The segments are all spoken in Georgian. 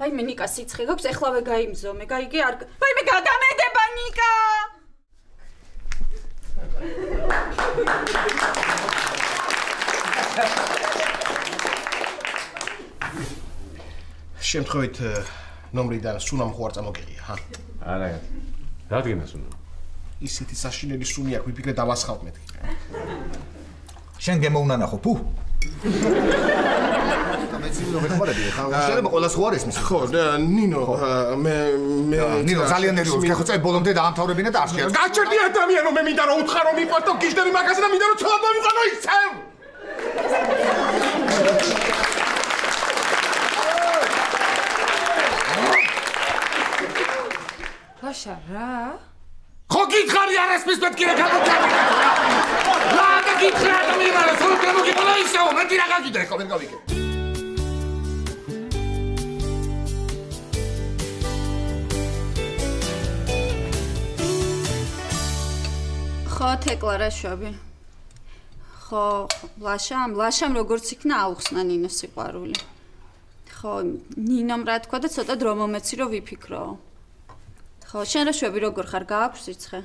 ვაიმე ნიკა სიცხე გაქვს, ეხლავე გაიმზომე, გაიგე არ ვაიმე გადამედება ნიკა. შემთხვევით ნომრიდან სუნამ ხო არ წამოგეღია, ჰა? არა. რადგან სუნა? ისეთი საშინელი სუნი აქვს, ვიფიქრე დავასხავთ მეთქი. შენ გემოვნანა ხო, ფუ? ნინო მეხმარები ხა შეიძლება ყველას ხო არის მის ხო ნინო მე ნინო ძალიან ნერვიოზ ხე ხო წე ბოლომდე დაამთავრებინა და არ შეა გაჩერდი ადამიანო მე მინდა რომ უთხარო მიყვარს და გიჟდები მაგაზე და მინდა რომ ცოლად მომიყვანო ისევ ბაშა რა ხო გითხარი არასმის მეთქი რა გამოგიყვანა რა გითხარი ადამიანო ცოლად მომიყვანო ისევ მე კი რა გაგიდა ხო ვერ გავიგე ხო თეკლარა შვაბი ხო ლაშამ როგორც იქნა აუხსნა ნინოს სიყვარული ხო ნინომ რა თქვა და ცოტა დრო მომეცი რომ ვიფიქრო ხო შენ რა შვები როგორ ხარ გააქვს სიცხე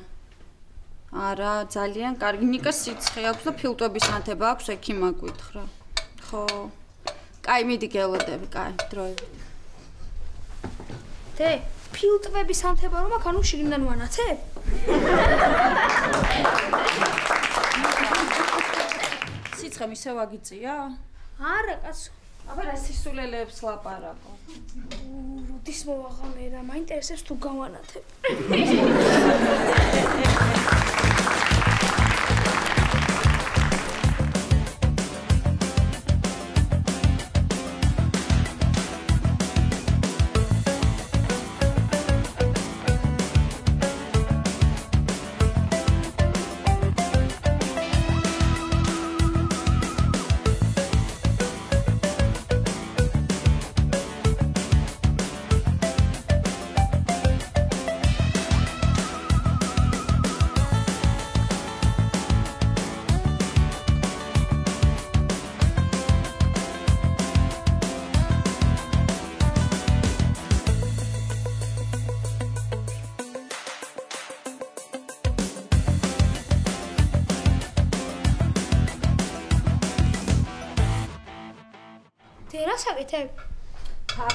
არა ძალიან კარგი ნიკას სიცხე აქვს და ფილტვების ანთება აქვს ექი მაგვითხრა ხო კაი მიდი გელოდები კაი დროებით დე ფილტვების ანთება რომ აქ ანუ შიგნიდან ვანაცე სიცხე მისე ვაგიწია? არა კაცო. აბა რა სისულელეებს ლაპარაკო. როდის მოვაღამე რა, მაინტერესებს თუ გავანათებ.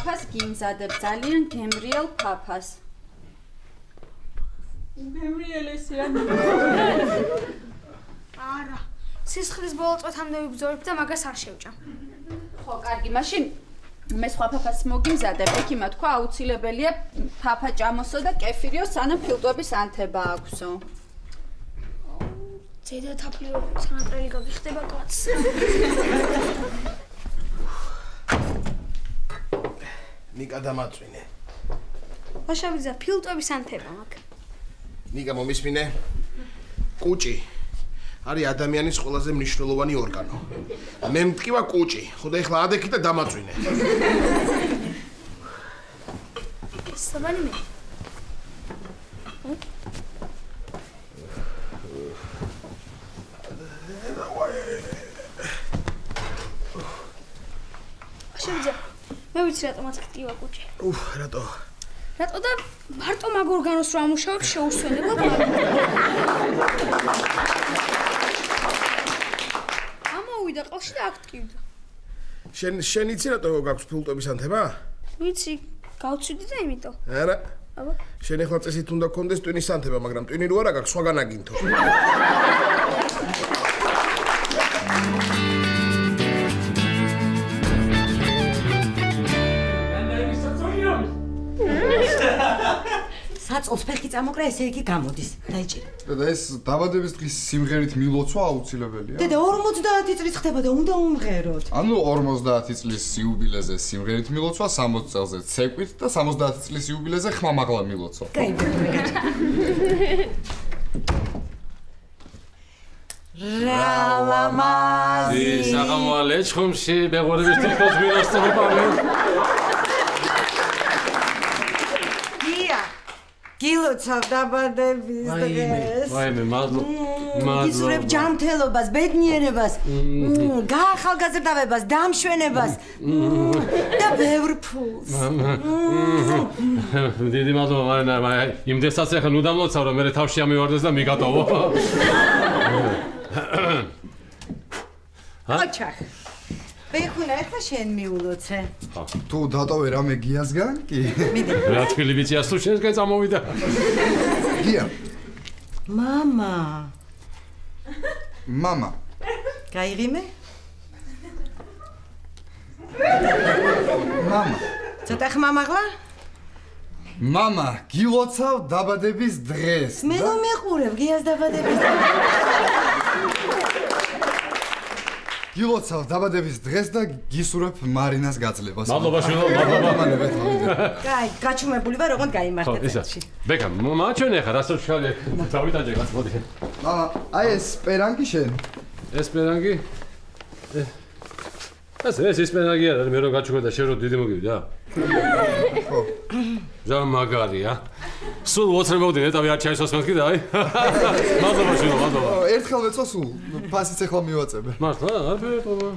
ფაფას გიმზადებ ძალიან გემრიელ ფაფას. გემრიელესია. არა. სისხლის ბოლო წუთამდე ვიბრძოლებ და მაგას არ შევჭამ. ხო, კარგი, მაშინ მე სხვა ფაფას მოგიმზადებ. ექიმა თქვა აუცილებელია ფაფა ჭამოსო და კეფირიო სანამ ფილტვების ანთება აქვსო. ზედა თაფლიო სანატრელი გაგიხდება კაც. ნიკა დამაწვინე. ბაშაბიძა, ფილტვების ანთება მაქვს. ნიკა მომისმინე. კუჭი არის ადამიანის ყველაზე მნიშვნელოვანი ორგანო. მე მткиვა კუჭი, ხო და ეხლა ადექი და დამაწვინე. საბანი მე. ბაშაბიძა მე ვიცი რატომაც ხტივა კუჭი. რატო? რატო და მარტო მაგ ორგანოს რა ამუშავებ შეუსვენებლად. ამოვიდა ყელში და აქ ტკივდა. შენ იცი რატო გაქვს ფილტვების ანთება? ვიცი, გავცვიდი და იმიტომ. არა. აბა. შენ ეხლა წესით უნდა გქონდეს ტვინის ანთება, მაგრამ ტვინი რო არა გაქვს, სხვაგან აგინთო. საწყობს ფეხი წამოკრა, ესე იგი გამოდის. დაიჭირე. და ეს დაბადების დღის სიმღერით მილოცვა აუცილებელია. დედა 50 წლის ხდება და უნდა უმღეროთ. ანუ 50 წლის იუბილეზე სიმღერით მილოცვა, 60 წელზე ცეკვით და 70 წლის იუბილეზე ხმამაღლა მილოცვა. რალამაზი. საღამოალე ცხომში მეღორების თვითონ მილოცვა. გილოცავ დაბადების დღეს. ვაიმე, მადლობა. გისურვებ ჯანმრთელობას, ბედნიერებას, გაახალგაზრდავებას, დამშვენებას და ბევრ ფულს. დიდი მადლობა, მარინა, იმდესაც ახლა ნუ დამლოცავ, რომ მე თავში ამივარდეს და მიგატოვო. ოჩახ. ვეხუნა ახლა შენ მიულოცე. თუ დატოვე რამე გიასგან კი? რა თვილი ბიჭიას თუ შენსგან წამოვიდა. გია. მამა. მამა. გაიღიმე? მამა. ცოტა ხმამაღლა? მამა, გილოცავ დაბადების დღეს. მე რომ მიყურებ გიას დაბადების დღეს. გილოცავ დაბადების დღეს და გისურვებ მარინას გაძლებას. მადლობა შვილო, მადლობა. კაი, გაჩუმებული ვარ, ოღონდ გაიმართე ისა. წელში. ბეკა, მაჩვენ ახლა რასაც შალე. დავიტანჯე კაც მოდი. მამა, აი ეს სპერანგი შენ. ეს პერანგი? ეს პერანგი არა, მე რო გაჩუქე და შენ რო დიდი მოგივიდა? ხო. ზა მაგარია. სულ უოცრებოდი ნეტავი არ ჩაისვას მეთქი და აი. მადლობა შვილო, მადლობა. ერთხელ მეცვა სულ, ფასიც ახლა მივაწებე. მართლა? აბეთობა.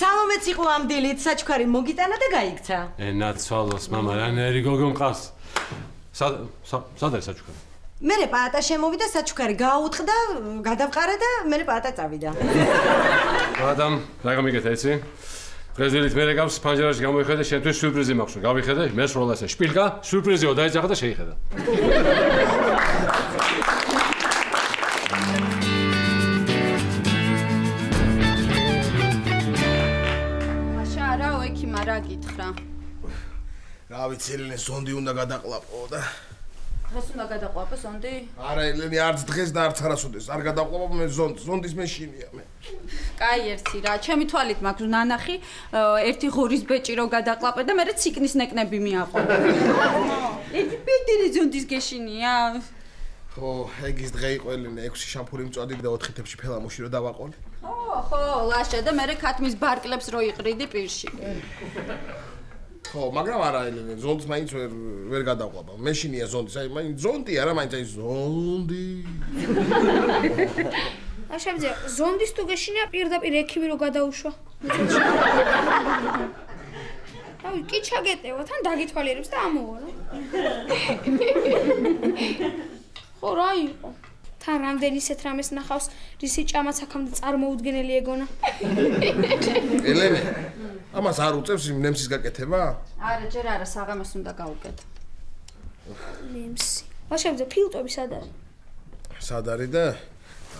სალომეც იყო ამ დილით, საჩუქარი მოგიტანა და გაიქცა. ენა ცვალოს, მამა, რანერი გოგო მყავს. სად არის საჩუქარი? მერე პაატა შემოვიდა, საჩუქარი გააუთხდა, გადავყარა და მერე პაატა წავიდა. ადამ, რა გამიგეთ ეცი? პრეზიდენტ მერე გავს ფანჯარაში გამოიხედე, შენთვის სიურპრიზი მაქვს. გავიხედე, მე სროლა ესე შპილკა, სიურპრიზიო დაეძახა და შეიხედა. მაშა არა ოიქიმა რა გითხრა? რა ვიცი, ელენე ზონდი უნდა გადაყლაპო და დღეს უნდა გადაყვაპო ზონდი? არა, ელენე არც დღეს და არც არასოდეს არ გადაყლაპო მე ზონდის მეშინია მე. კაი ერთი რა, ჩემი თვალით მაქვს ნანახი, ერთი ღორის ბეჭი რო გადაყლაპე და მე ციკნის ნეკნები მიაყო. ერთი ბედერი ზონდის გეშინია. ხო, ეგის დღე იყო ელენე 6 შამფური მწვადი და 4 თებში ფელამუში რო დავაყოლე. ხო, ლაშა და მე ქათმის ბარკლებს რო იყრიდი პირში. ხო, მაგრამ არა ელენე, ზონდს მაინც ვერ გადაყვაბა. მეშინია ზონდის, აი მაინც ზონდი არა, მაინც აი ზონდი. აშემძე, ზონდის თუ გეშინია პირდაპირ ექიმი რო გადაუშვა. აი, კი ჩაგეტევა, თან დაგითვალიერებს და ამოვა რა. ხო, რა იყო? თან რამდენი ისეთ რამეს ნახავს, რისი ჭამაც აქამდე წარმოუდგენელი ეგონა. ელენე, ამას არ უწევს ნემსის გაკეთება? არა, ჯერ არა, საღამოს უნდა გავუკეთო. ნემსი. აშემძე, ფილტვები სად არის? სად არის და?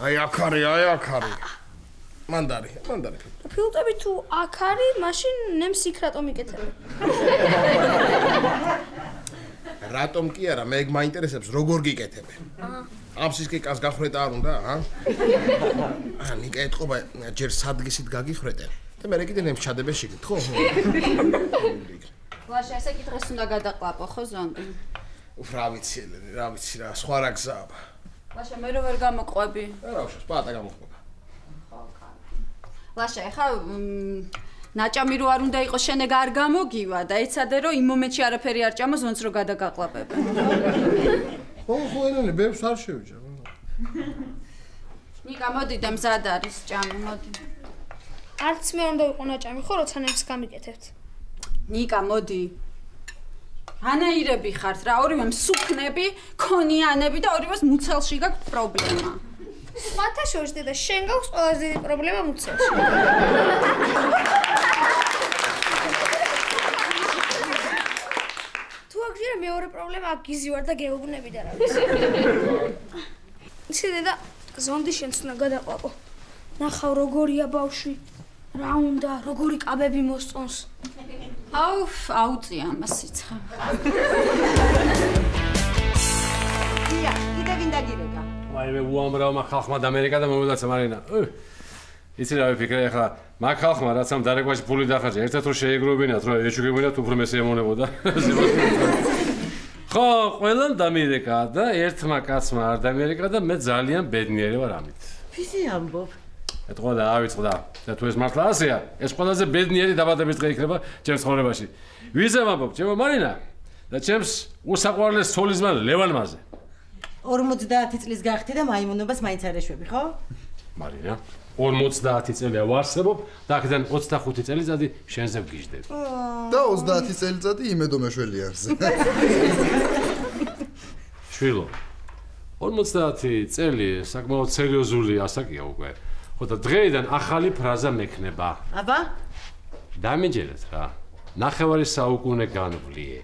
აი აქ არის. მანდარი. ფილტვები თუ აქ არის, მაშინ ნემსი იქ რატომ იკეთებ? რატომ კი არა, მე მაინტერესებს როგორ გიკეთებენ. ამ სისკიკას გახრეტა არ უნდა, ა? ნიკა ეთყობა, ჯერ სადგისით გაგიხრეტენ და მე კიდე ნემს ჩადებენ შიგნით, ხო? ლაშა, ესე კი დღეს უნდა გადაყლაპო, ხო ზონდი? რა ვიცი, ელენე, რა ვიცი რა, სხვა რა გზაა. ლაშა, მე რო ვერ გამოყვები. რა უშავს, პატა გამოყვება. ხო, კარგი. ლაშა, ეხა ნაჭამი რო არ უნდა იყოს შენეგ არ გამოგივა და ეცადე რომ იმ მომენტში არაფერი არ ჭამო ზონც რო გადაგაყლაპებენ. ხო, ელენე, ბევრს არ შევიჭა. ნიკა მოდი და მზად არის ჭამი, მოდი. არც მე უნდა ვიყო ნაჭამი, ხო, როცა ნემს გამიკეთებთ. ნიკა მოდი. ანაირები ხართ რა, ორივე მსუქნები, ქონიანები და ორივეს მუცელში გაქვს პრობლემა. სხვათა შორის და შენ გაქვს ყველაზე დიდი პრობლემა მუცელში. თუ აგზირა მეორე პრობლემა აქ გიზი ვარ და გეუბნები და რა ვიცი. ისე და ზონდი შენც უნდა გადაყვაპო. ნახავ როგორია ბავშვი. რა უნდა, როგორი კაბები მოსწონს. აუწია ამას სიცხე. ია, კიდე ვინ დაგირეკა? ვაიმე, უამრავმა ხალხმა და ამერიკა და მომილაცა მარინა. იცი რა ვიფიქრე ახლა, მაგ ხალხმა რაც ამ დარეგვაში ფული დახარჯა, ერთად რო შეეგროვებინათ, რომ ეჩუქებინათ, უფრო მესე ემონებოდა. ხო, ყველამ დამირეკა და ერთმა კაცმა არ დამირეკა და მე ძალიან ბედნიერი ვარ ამით. ვისი ამბობ? ეთყვა და ავიწყდა. და თუ ეს მართლა ასეა, ეს ყველაზე ბედნიერი დაბადების დღე იქნება ჩემს ცხოვრებაში. ვიზე ვამბობ, ჩემო მარინა? და ჩემს უსაყვარლეს ცოლისმა ლევანმაზე. 50 წლის გახდი და მაიმუნობას მაინც არ ეშვები, ხო? მარია, 50 წელია ვარსებობ და აქედან 25 წელიწადი შენზე ვგიჟდები. და 30 წელიწადი იმედო მეშველიარზე. შვილო, 50 წელი საკმაოდ სერიოზული ასაკია უკვე. ხო და დღეიდან ახალი ფრაზა მექნება. აბა? დამიჯერეთ რა. ნახევარი საუკუნე განვლიე.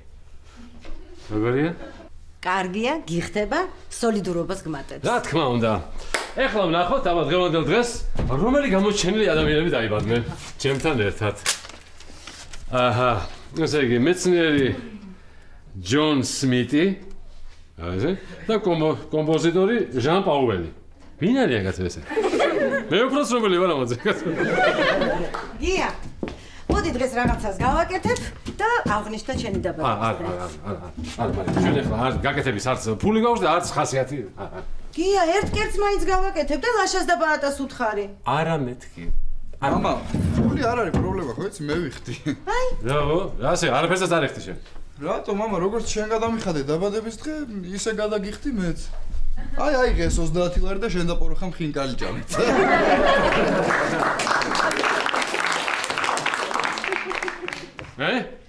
როგორია? კარგია, გიხდება, სოლიდურობას გმატებს. რა თქმა უნდა. ეხლა ვნახოთ აბა დღევანდელ დღეს რომელი გამოჩენილი ადამიანები დაიბადნენ ჩემთან ერთად. აჰა, ესე იგი მეცნიერი ჯონ სმიტი, ასე და კომპოზიტორი ჟან პაუელი. ვინ არის ეგაც ესე? მე უბრალოდ რომელი ვარ ამაზე? გია. მოდი დღეს რაღაცას გავაკეთებ და აღნიშნდა შენი დაბადება. არა, მაგრამ ჩვენ ახლა არ გაკეთების არც ფული გაქვს და არც ხასიათი. გია, ერთ კერტს მაინც გავაკეთებ და ლაშას და ბარატას უთხარი. არა მეთქი. მამა, ფული არ არის პრობლემა, ხო იცი, მე ვიხდი. აი. რავო, ასე არაფერსაც არ ეხდი შენ. რატო მამა, როგორც შენ გადამიხადე დაბადების დღე, ისე გადაგიხდი მეც. აი, აიღეს 30 ლარი და შენ და პოროხამ ხინკალი ჭამეთ.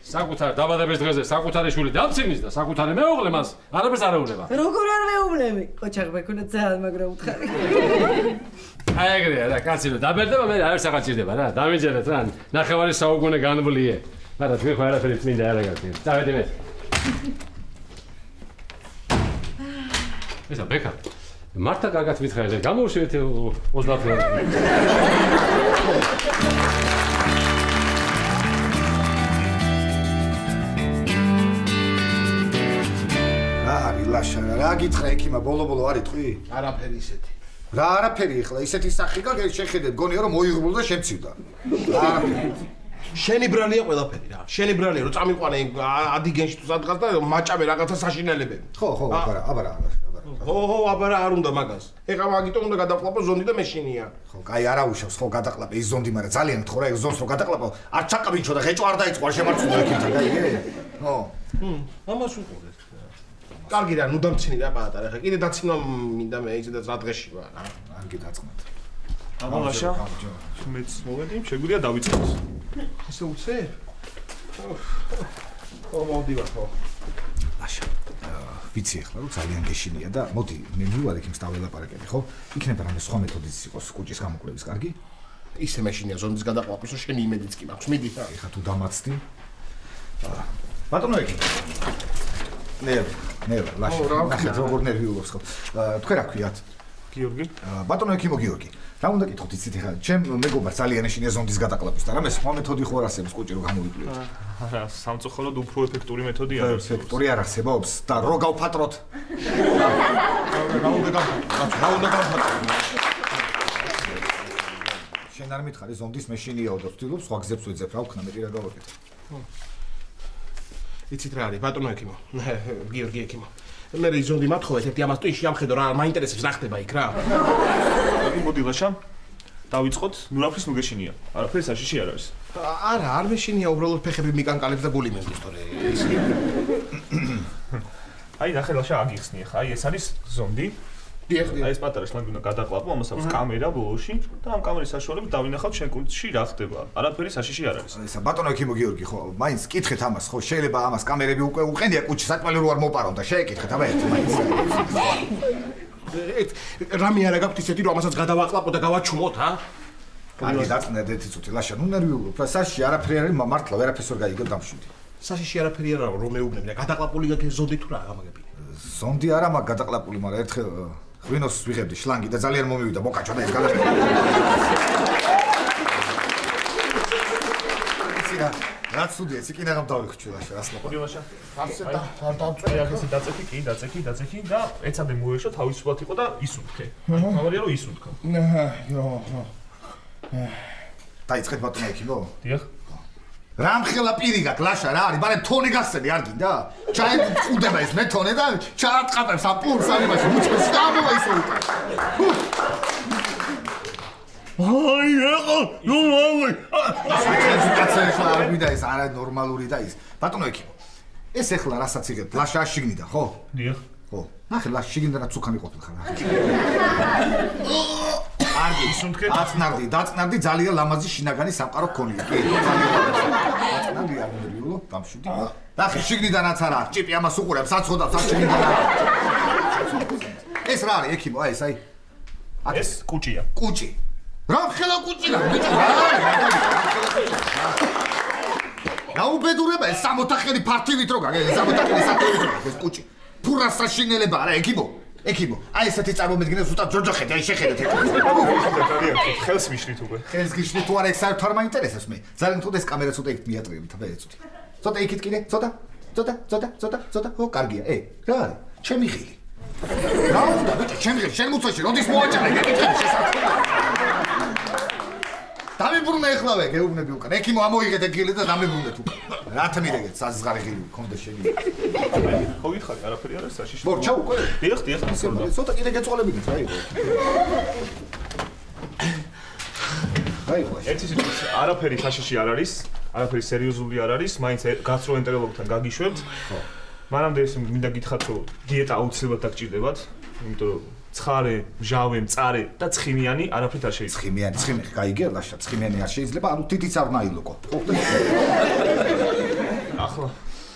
საკუთარ დაბადების დღეზე საკუთარი შვილი დამცინის და საკუთარი მეუღლე მას არაფერს არ ეუბნება. როგორ არ მეუბნები? ოჩაღბე ქონა ძალიან მაგრა უთხარი. აი ეგრეა რა, კაცი რომ დაბერდება მე არც აღარ ჭირდება რა. დამიჯერეთ რა, ნახევარი საუკუნე განვლიე. მაგრამ თქვენ ხო არაფერი წმინდა არ აგარდით. დავედი მე. ესა ბეკა. მართა კარგად მითხარია, გამოვშევით 30 ლარი. ლაშა რა გითხრა ექიმა ბოლო-ბოლო არის თქვი? არაფერი ისეთი. რა არაფერი ახლა ისეთი სახი გაქვს შეხედეთ გონია რომ მოიღბულ და შემცივდა. შენი ბრალია ყველაფერი რა. შენი ბრალია რომ წამიყვანე ადიგენში თუ სადღაც და მაჭამე რაღაცა საშინელებები. ხო, აბარა. ხო, აბარა არ უნდა მაგას. ეხლა მაგიტომ უნდა გადაყლაპო ზონდი და მეშინია. ხო, კაი არა უშავს ხო გადაყლაპე ის ზონდი, მაგრამ ძალიან გთხოვ რა ეს ზონს რომ გადაყლაპო, არ ჩაკაბინჩო და ღეჭო არ დაიწყო, არ შემარცხნო ექიმთან, გაიგე? ხო. ამას უყურე. კარგი რა, ნუ დამცინი რა პატარა. ხა კიდე დაცინვა მინდა მე ისედაც რა დღეში ვარ, რა. არგი დაწმოთ. აბა ლაშა, მეც მოვედი, შეგვიძლია დავიწყოს. ასე უცებ? ხო, მოვდივარ ხო. ლაშა. ვიცი ახლა რომ ძალიან გეშინია და მოდი მე მივარ ექიმს დაველაპარაკები, ხო? იქნება რამე სხვა მეთოდიც იყოს კუჭის გამოკვლევის, კარგი? ისე მეშინია ზონდის გადაყლაპის, რომ შენი იმედიც კი მაქვს. მიდი. ეხა თუ დამაცდი. ბატონო ექიმ. ნელა, ლაშა. ნახეთ როგორ ნერვიულობს ხო. თქვენ რა ქვიათ? გიორგი? ბატონო ექიმო გიორგი. რა უნდა გითხოთ იცით ეხლა? ჩემ მეგობარ ძალიან ეშინია ზონდის გადაყლაპის და რამე სხვა მეთოდი ხო არ არსებობს კუჭი რომ გამოვიკვლიოთ? არა, სამწუხაროდ უფრო ეფექტური მეთოდი არ არის. ეფექტური არ არსებობს და რო გავფატროთ. რა უნდა გავფატროთ? შენ არ მითხარი ზონდის მეშინიაო და ვთქვი სხვა გზებს ვეძებ რა ვქნა მეტი რა გავაკეთე. იცით რა არის ბატონო ექიმო? გიორგი ექიმო. მე ის ზონდი მათხოვეთ ერთი ამას ტვინში ამხედო რა მაინტერესებს რა ხდება იქ რა. აი მოდი ლაშა. დავიწყოთ, ნუ რაფრის ნუ გეშინია. არაფერი საშიში არ არის. არა, არ მეშინია უბრალოდ ფეხები მიკანკალებს და გული მემდის თორე. აი ნახე ლაშა აგიხსნი ხა, აი ეს არის ზონდი. აი ეს პატარა შლანგი უნდა გადაყლაპო, ამას აქვს კამერა ბოლოში და ამ კამერის საშუალებით დავინახავთ შენ კუნთში რა ხდება. არაფერი საშიში არ არის. ესა ბატონო ექიმო გიორგი ხო, მაინც კითხეთ ამას ხო, შეიძლება ამას კამერები უკვე უყენია კუჩი საკმაოდ რო არ მოპარონ და შეეკითხეთ აბა ერთი მაინც. რამე არა გაქვთ ისეთი რომ ამასაც გადავაყლაპო და გავაჩუმოთ, ა? კარგი დაწნეთ ერთი წუთი ლაშა, ნუ ნერვიულობ. საშიში არაფერი არ არის, მართლა ვერაფერს ვერ გაიგებ დამშვიდი. საშიში არაფერი არ არის, რომ მეუბნები და გადაყლაპული გაქვს ზონდი თუ რა გამაგები. ზონდი არა მაგ გადაყლაპული, მაგრამ ერთხელ ღვინოს ვიღებდი შლანგი და ძალიან მომივიდა მოკაჭო და ეს გადაყლაპა. რაც უდია, ციკინაღამ დავიხჩი ლაშა, რას ლაპარაკობ. მოდი ლაშა. ასე და დავწვე ახლა დაწექი, კი, დაწექი და ეცადე მოეშო თავისუფლად იყო და ისუნთქე. მაღალია რომ ისუნთქო. ხო. დაიწყეთ ბატონო ექიმო? დიახ. რამხელა პირი გაქვს ლაშა რა არის, მაგრამ თონე გასცემი არ გინდა? ჩაეყუდება ეს მეთონე და ჩაატყაპებს ამ პულს ამაში, უცხოს გამოვა ისე. აი ეხა, ნუ მოვი. ეს კაცი არ გვიდა ეს არა ნორმალური და ის. ბატონო ექიმო. ეს ეხლა რასაც იღებ, ლაშა შიგნიდან, ხო? დიახ. ხო. ნახე, ლაშა შიგნიდანაც უკანი ყოფილ ხარ. არგი, დაწნარდი ძალიან ლამაზი შინაგანი სამყარო გქონია. კი, ძალიან ლამაზი. დაწნარდი არ მოდიულო, გამშვიდი. ნახე, შიგნიდანაც არა, ჭიპი ამას უყურებს, საცხოდავს, შიგნიდან არა. ეს რა არის, ექიმო, აი ეს, აი. ეს კუჭია. კუჭი. რა ხელა კუჭია? გაუბედურება ეს 60-ხელი ფართივით რო გაგე 60-ხელი საფერით რო ეს კუჭი ფურა საშინელება არა ექიმო აი ესეთი წარმომედგენებს უბრალოდ ჯოჯოხეთ აი შეხედეთ ხელს მიშლით უკვე ხელს გიშლით თუ არა ეს საერთოდ არ მაინტერესებს მე ძალიან თუ ეს კამერა ცოტა იქ მიატრიებით აბა ეცოდი ცოტა იქით კიდე ცოტა ო კარგია რა არის ჩემი ხილი რა უნდა ბიჭო ჩემი ხილი შენ მუცოში როდის მოაჭრე გეკითხები შესაძლოა დამებრუნე ეხლავე გეუბნები უკან ექიმო ამოიღეთ ეგილი და დამებრუნეთ უკან რათა მიდეგეთ საზღარი ღილი მქონდა შენი ხო გითხარი არაფერი არ არის საშიში მორჩა უკვე დიახ ცოტა კიდე გეწყოლებინეთ რა იყო აიო ერთი სიტყვით არაფერი საშიში არ არის არაფერი სერიოზული არ არის მაინც გასტროენტეროლოგთან გაგიშვებთ ხო მანამდე ეს მინდა გითხრათ რომ დიეტა აუცილებლად დაგჭირდებათ იმიტომ რომ ცხარე, მჟავე, მწარე და ცხიმიანი არაფრით არ შეიძლება. ცხიმი გაიგე, ლაშა, ცხიმიანი არ შეიძლება, ანუ თითიც არ ნაილოკო. ახლა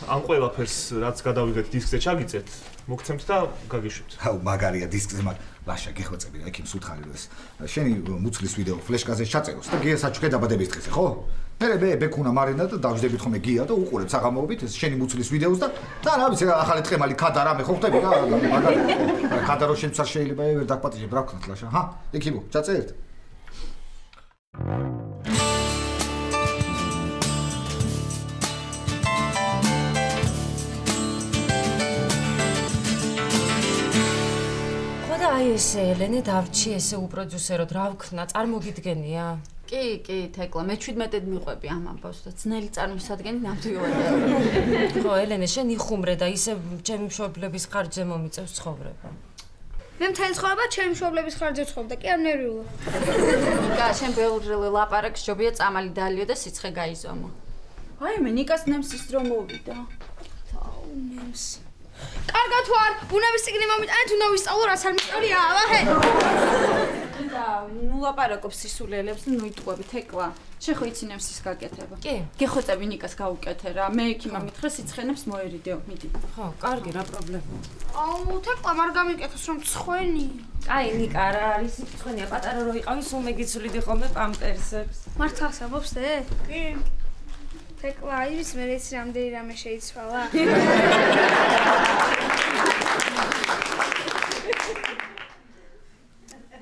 ამ ყველაფერს რაც გადავიღეთ დისკზე ჩაგიწეთ, მოგცემთ და გაგიშვით. აუ, მაგარია დისკზე, მაგრამ ლაშა გეხვეწები რა, ექიმს უთხარი რომ ეს შენი მუცლის ვიდეო ფლეშკაზე ჩაწეროს და გია საჩუქე დაბადების დღეზე, ხო? მე ბეკუნა მარინა და დავждებით ხოლმე გია და უყურებ საღამოობით ეს შენი მუცლის ვიდეოს და რა ვიცი რა ახალი ტყემალი ქადა რამე ხო ხტები რა მაგარი ქადა რო შენც არ შეიძლება ვერ დაგპატიჟებ რა ვქნათ ლაშა ჰა ექიმო ჩაწერეთ ხოდა აი ესე ელენე დავჩი ესე უპროდიუსეროდ რა ვქნა წარმოგიდგენია კი, თეკლა, მე 17-ად მიყვები ამ ამბავს და ძნელი წარმოსადგენი ნამდვილად. ხო, ელენე, შენ იხუმრე და ისე ჩემი მშობლების ხარჯზე მომიწევს ცხოვრება. მე მთელი ცხოვრება ჩემი მშობლების ხარჯზე ვცხოვრობდა, კი არ ნერვიულა. ნიკა, შენ ბევრი ლაპარაკს ჯობია წამალი დალიო და სიცხე გაიზომო. აი, მე ნიკას ნემსის დრო მოვიდა. თაუ, ნემს. კარგად თუ არ, ბუნების წიგნი მომიტანეთ, უნდა ვისწავლო, რაც არ მისწავლია, აბაჰე. და ნუ ლაპარაკობს სისულელებს, ნუ იტყვები თეკლა. შენ ხო იცი ნემსის გაკეთება? კი. გეხოცები ნიკას გავუკეთე რა. მე ექიმა მითხრა სიცხენებს მოერიდეო, მიდი. ხო, კარგი, რა პრობლემაა? აუ, თეკლა არ გამიკეთოს რომ ცხვენი. აი, ნიკა რა არის ცხვენია, პატარა რო იყავი, სულ მეგიცულიდი ხოლმე პამპერსებს. მართალს ამბობს დე? კი. თეკლა, ის მე რეც რამდენი რამე შეიცვალა?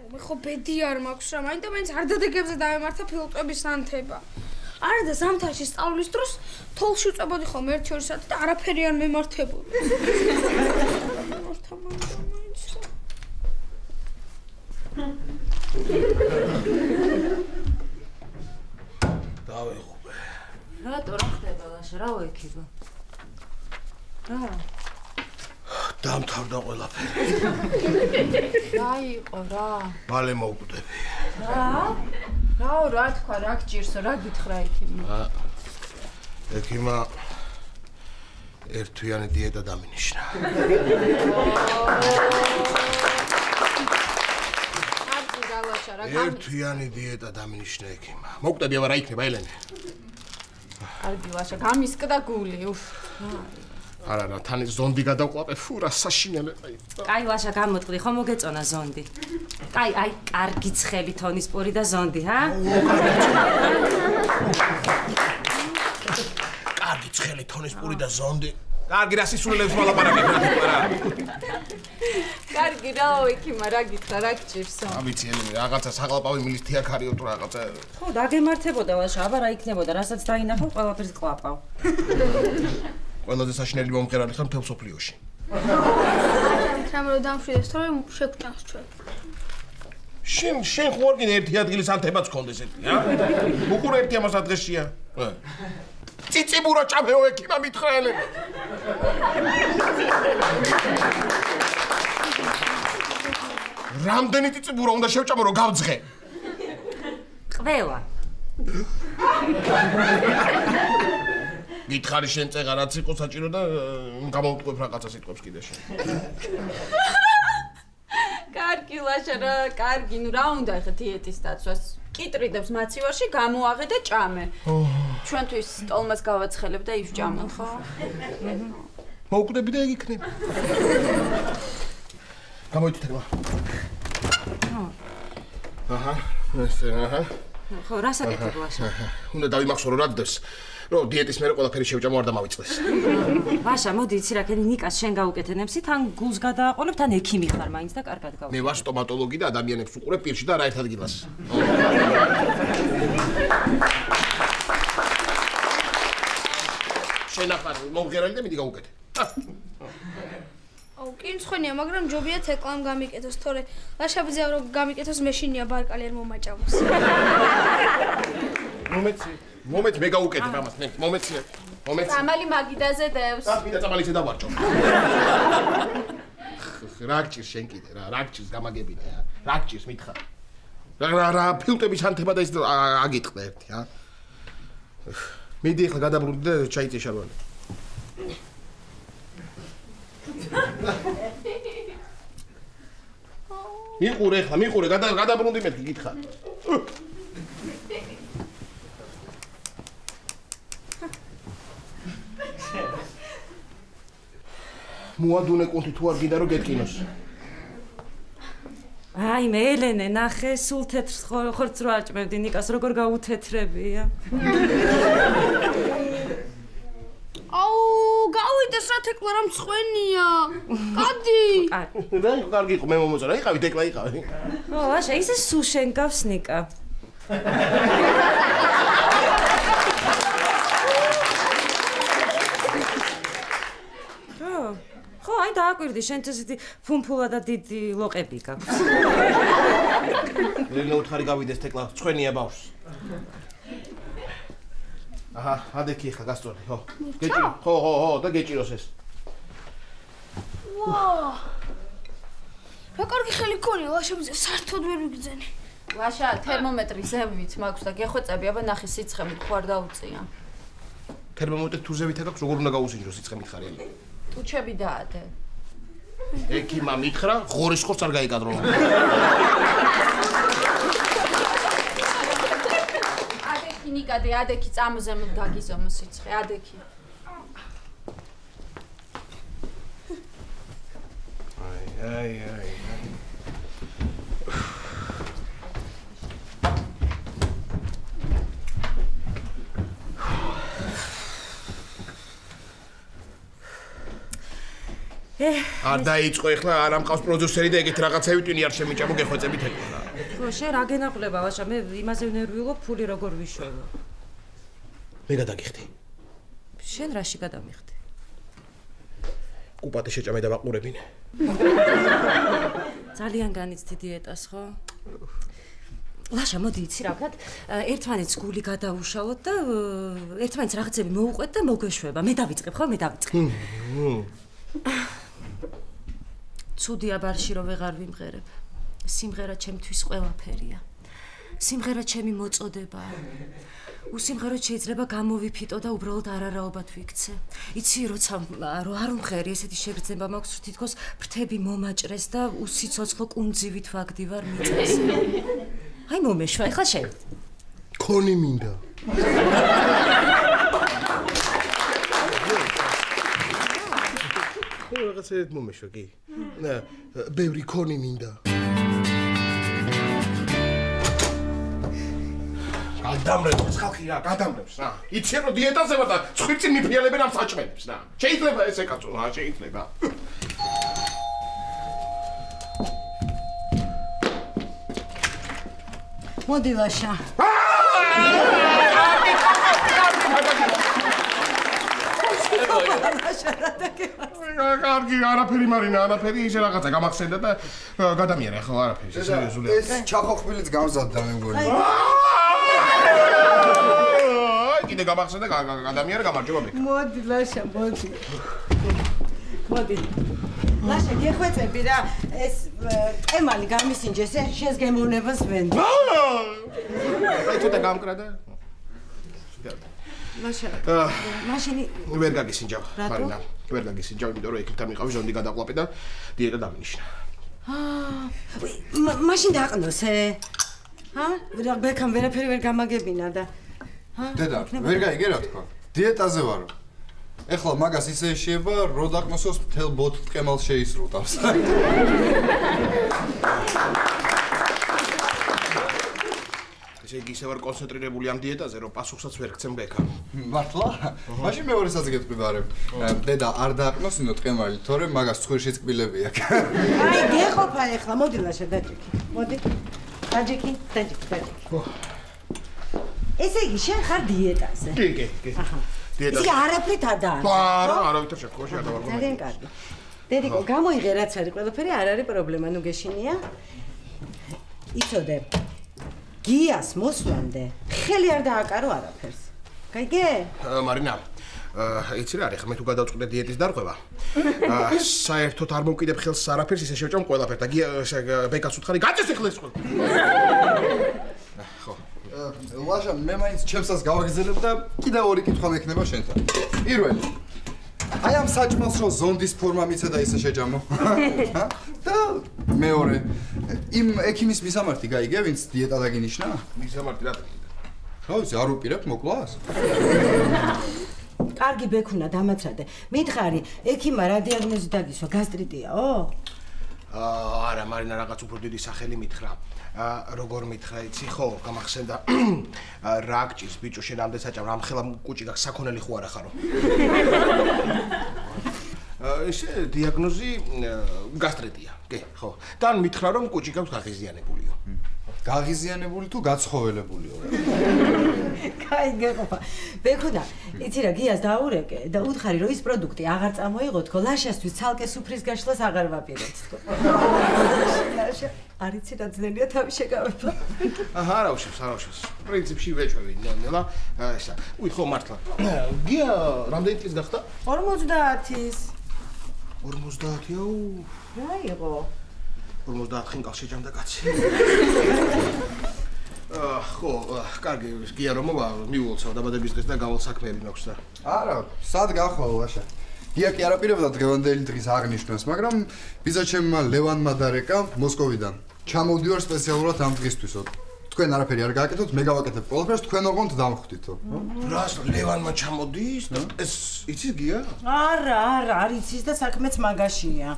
მე ხო ბედი არ მაქვს რა, მაინც არ დადეგებზე დავემართა ფილტვების ანთება. არა და ზამთარში სწავლის დროს თოლში უწებოდი ხოლმე 1-2 საათი და არაფერი არ მემართებოდა. დავიღობე. რატო რა ხდება ლაშა, რა ვექიბო? რა? დამთავრდა ყველაფერი. რა იყო რა? მალე მოვკვდები. რა თქვა, რა გჭირსო, რა გითხრა ექიმა? ექიმა ერთვიანი დიეტა დამინიშნა. კარგი გალაშა, რა ერთვიანი დიეტა დამინიშნა ექიმა. მოვკვდები, აბა რა იქნება ელენე? კარგი ლაშა, გამისკდა გული, უფ. არა, თან ზონდი გადავყვაპე, ფუ რა საშინელება იყო. კაი ლაშა გამოტყდი, ხო მოგეწონა ზონდი. კაი, აი, კარგი ცხელი თონის პური და ზონდი, ჰა? კარგი ცხელი თონის პური და ზონდი. კარგი რა სისულელებს ვალაპარაკებ რა. კარგი რა ექიმა, რა გითხრა, რა გჭირსო? ამიცი ელენე, რაღაცა საყლაპავი მილის თიაქარიო თუ რაღაცა. ხო, დაგემართებოდა ლაშა, აბა რა იქნებოდა, რასაც დაინახავ, ყველაფერს კლაპავ. ყველაზე საშინელი მომღერალი ხარ მთელ სოფლიოში. რამ რო დამშვიდეს, თორემ შეგვჭამს ჩვენ. შენ ხო არ გინდა ერთი ადგილის ანთებაც გქონდეს ერთი, რა? უყურე ერთი ამას ადგეშია. ციციბურა ჭამეო ექიმა მითხრა ელენე. რამდენი ციციბურა უნდა შევჭამო რომ გავძღე? ყველა. გითხარი შენ წეღა რაც იყო საჭირო და გამოვტყვებ რაღაცა სიტყვებს კიდე შენ. კარგი ლაშა რა, კარგი, ნუ რა უნდა ეხა დიეტის დაცვას? კიტრიდებს მაცივარში გამოაღე და ჭამე. ჩვენთვის სტოლმას გავაცხელებ და ივჭამოთ, ხო? მოვკვდები და ეგ იქნება. გამოიწვით ეხლა. აჰა, აჰა. ხო, რა საკეთებ ლაშა? უნდა დავიმახსოვრო რა დევს. რომ დიეტის მერე ყველაფერი შევჭამო არ დამავიწყდეს. ლაშა, მოდი იცი რა, კენი ნიკას შენ გაუკეთენებსი, თან გულს გადააყოლებ, თან ექიმი ხარ მაინც და კარგად გავუკეთებ. მე ვარ სტომატოლოგი და ადამიანებს უყურებ პირში და რა ერთ ადგილას. შენ ახარ მომღერალი და მიდი გავუკეთე. აუ, კი მწვენია, მაგრამ ჯობია თეკლამ გამიკეთოს, თორე ლაშაბიძე რომ გამიკეთოს მეშინია ბარკალი არ მომაჭამოს. მომეც მე გავუკეთებ ამას, მე მომეცი. წამალი მაგიდაზე დევს. მინდა წამალი ისე დავარჭო. რა გჭირს შენ კიდე რა, რა გჭირს გამაგებინე რა. რა გჭირს მითხარ. რა ფილტვების ანთება და ის აგიტყდა ერთი, ა? მიდი ახლა გადაბრუნდი და ჩაიწე შარვალი. მიყურე ახლა, მიყურე, გადაბრუნდი მეთქი გითხარ. მოადუნე კონტი თუ არ გინდა რომ გეტკინოს. აი მე ელენე ნახე სულ თეთრს ხორცს რო აჭმევდი ნიკას როგორ გაუთეთრებია. აუ, გავიდეს რა თეკლა რა მწვენია. გადი. რა კარგი იყო მე მომოწონა, იყავი თეკლა იყავი. ო, ლაშა, ისე სულ შენ გავს ნიკა. ხო, აი დააკვირდი, შენ ესეთი ფუმფულა და დიდი ლოყები გაქვს. ლენე უთხარი გავიდეს თეკლა, წვენია ბავშვს. აჰა, ადექი ხა გასწორდი, ხო. გეჭირო, ხო, და გეჭიროს ეს. ვა! რა კარგი ხელი გქონია, ლაშაბიძე, საერთოდ ვერ ვიგძენი. ლაშა, თერმომეტრი ზევით მაქვს და გეხვეწები, აბა ნახე სიცხემი ხო არ დაუწია. თერმომეტრი თუ ზევით აქვს, როგორ უნდა გაუსინჯო სიცხე მითხარია. ტუჩები დაადე. ექიმა მითხრა, ღორის ხორცს არ გაიკადრო. ადექი ნიკადე, ადექი წამოზემ დაგიზომო სიცხე, ადექი. აი. არ დაიწყო ეხლა არ ამყავს პროდიუსერი და ეგეთ რაღაცები ტვინი არ შემიჭამო გეხვეწებით ეკლა. ხო, შენ რა გენაყლება ლაშა, მე იმაზე ვნერვიულობ ფული როგორ ვიშოვო. მე გადაგიხდი. შენ რაში გადამიხდი? კუპატე შეჭამე და ვაყურებინე. ძალიან განიცდი დიეტას, ხო? ლაშა, მოდი იცი რა ვქნათ, ერთმანეთს გული გადაუშალოთ და ერთმანეთს რაღაცები მოუყვეთ და მოგეშვება. მე დავიწყებ, ხო? მე დავიწყებ. ცუდია ბარში რომ ვეღარ ვიმღერებ. სიმღერა ჩემთვის ყველაფერია. სიმღერა ჩემი მოწოდებაა. უსიმღეროდ შეიძლება გამოვიფიტო და უბრალოდ არარაობად ვიქცე. იცი, როცა რო არ ვმღერი, ესეთი შეგრძნება მაქვს, რომ თითქოს ფრთები მომაჭრეს და უსიცოცხლო კუნძივით ვაგდივარ მიწაზე. აი მომეშვა, ეხლა შენ. ქონი მინდა. რაღაც ერთ მომეშვა კი. ბევრი ქონი მინდა. გადამრევს ხალხი რა, გადამრევს რა. იცი რომ დიეტაზე ვარ და ხვიცი მიფრიალებენ ამ საჭმელებს რა. შეიძლება ესე კაცო რა, შეიძლება. მოდი ლაშა. კარგი, არაფერი მარინა, არაფერი, ისე რაღაცა გამახსენდა და გადამიერე ხო არაფერი, სერიოზულია. ეს ჩახოხბილიც გამზადდა მე მგონი. კიდე გამახსენდა, გადამიერე, გამარჯობა მე. მოდი ლაშა, მოდი. მოდი. ლაშა, გეხვეწები რა, ეს ყემალი გამისინჯეს, შენს გემოვნებას ვენდი. აი ცოტა გამკრა და ლაშა. მაშინ ვერ გაგისინჯავ, მარინა. ვერ გაგისინჯავ, იმიტომ რომ ექიმთან მიყავი ზონდი გადაყლაპე და დიეტა დამინიშნა. მაშინ დაყნოსე. რა ბექამ ვერაფერი ვერ გამაგებინა და დედა, ვერ გაიგე რა თქვა? დიეტაზე ვარო. ეხლა მაგას ისე ეშიება, რო დაყნოსოს მთელ ბოთლ ტყემალს შეისრულტავს. ესე იგი ისე ვარ კონცენტრირებული ამ დიეტაზე, რომ პასუხსაც ვერ გცემ ბექამ. მართლა? მაშინ მეორესაც გეტყვი. დედა არ დაყნოსინო ტყემალი, თორემ მაგას ცხვირშიც კბილები აქვს. აი, გეყოფა ეხლა, მოდი ლაშა დაჭიქი. მოდი. დაჭიქი. ესე იგი, შენ ხარ დიეტაზე. კი. დიეტაზე. ისე არაფრით არ დაარღვე. არავითარ შეკოში არ დავარღვე. ძალიან კარგი. დედიკო, გამოიღე რაც არის, ყველაფერი არ არის პრობლემა, ნუ გეშინია. იცოდე. გიას მოსვლამდე ხელი არ დააკარო არაფერს. გაიგე? მარინა, იცი რა არის, მე თუ გადავწყვიტე დიეტის დარღვევა. საერთოდ არ მოვკიდებ ხელს არაფერს, ისე შევჭამ ყველაფერს და გია ბეკას უთხარი, გაჭეს ეხლა ეს ყველა. ხო. ლაშა, მე მაინც ჩემსას გავაგზავნებ და კიდევ ორი კითხვა მექნება შენთან. პირველი. აი ამ საჭმელს რო ზონდის ფორმა მიცე და ისე შეჯამო. და მეორე, იმ ექიმის მისამართი გაიგე, ვინც დიეტა დაგინიშნა? მისამართი რა? რა ვიცი, არ უპირებ მოკლას? კარგი ბექუნა დამაცრადე. მითხარი, ექიმა რა დიაგნოზი დაგისვა, გასტრიტიაო? არა, მარინა რაღაც უფრო დიდი სახელი მითხრა. როგორ მითხრა, იცი ხო, გამახსენდა. რა გჭირს ბიჭო, შენ ამდენ საჭამ, რამხელა კუჭი გაქვს, საქონელი ხო არა ხარო? ესე დიაგნოზი გასტრიტია, კი, ხო. და მითხრა რომ კუჭი გაქვს გაღიზიანებულიო. გაღიზიანებული თუ გაცხოველებულიო? კაი გეყოფა. ბექუნა, იცი რა, გიას დაურეკე და უთხარი რომ ის პროდუქტი აღარ წამოიღო თქო, ლაშასთვის ცალკე სუფრის გაშლას აღარ ვაპირებთ თქო. ლაშა, არ იცი რა ძნელია თავი შეგავება. არა უშევს. პრინციპში ვეჭვები ნელა, ესა. უი ხო მართლა. გია რამდენი წლის გახდა? 50-ის. 50-ია? რა იყო? 50 ხინკალ შეჯამდა კაცი. ხო, კარგი, გია რომ მოვა, მიულოცავ დაბადების დღეს და გავალ საქმეები მაქვს და. არა, სად გახვალ ლაშა. გია კი არაპირებდა დღევანდელი დღის აღნიშვნას, მაგრამ ბიზაჩემმა ლევანმა დარეკა მოსკოვიდან. ჩამოვდივარ სპეციალურად ამ დღისთვისო. თქვენ არაფერი არ გააკეთოთ, მე გავაკეთებ ყველაფერს, თქვენ ოღონდ დამხვდითო. რას ლევანმა ჩამოდის? ეს იცის გია? არა, არ იცის და საქმეც მაგაშია.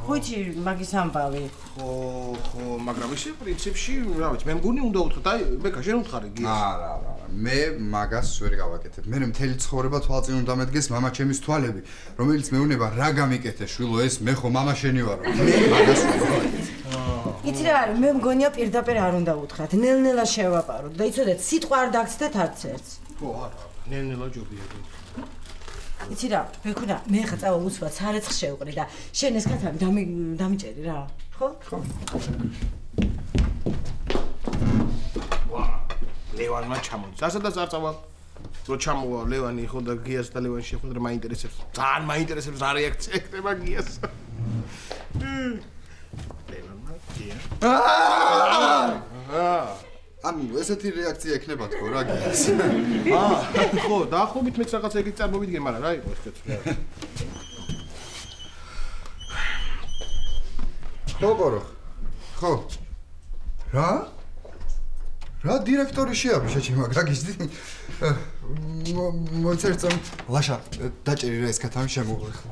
ხუჭი მაგის ამბავი. ხო, მაგრამ ისე პრინციპში, რა ვიცი, მე მგონი უნდა უთხრა, აი, ბეკა, შენ უთხარი გიას. არა, მე მაგას ვერ გავაკეთებ. მე მთელი ცხოვრება თვალწინ უნდა მედგეს მამა ჩემის თვალები, რომელიც მეუნება რა გამიკეთე შვილო ეს, მე ხო მამა შენი ვარო. მე მაგას ვერ გავაკეთებ. იცი რა არის, მე მგონია პირდაპირ არ უნდა უთხრათ, ნელ-ნელა შევაპაროთ და იცოდეთ, სიტყვა არ დაგცდეთ არც ერთს. ხო, არა, ნელ-ნელა ჯობია. იცი რა, ბექუნა, მე ხა წავა უსვათ სარეცხს შევყრი და შენ ეს კაცები დამიჭერი რა, ხო? ხო. ვა, ლევანმა ჩამოდის. ასადაც არ წავალ. რო ჩამოვა ლევანი ხო და გიას და ლევანი შეხვედრა მაინტერესებს. ძალიან მაინტერესებს რა რეაქცია ხდება გიას. ლევანმა გია. ანუ ესეთი რეაქცია ექნება თქო რა გიას. ხო, დაახლოებით მეც რაღაც ეგეთ წარმოვიდგენ, მაგრამ რა იყო ეს კაცი? ხოყორო. ხო. რა დირექტორი შეაბიშა ჩემ აქ გაგიზდი? მოიცერწამ ლაშა დაჭერი რა ეს კათამი შემოღლა ხო.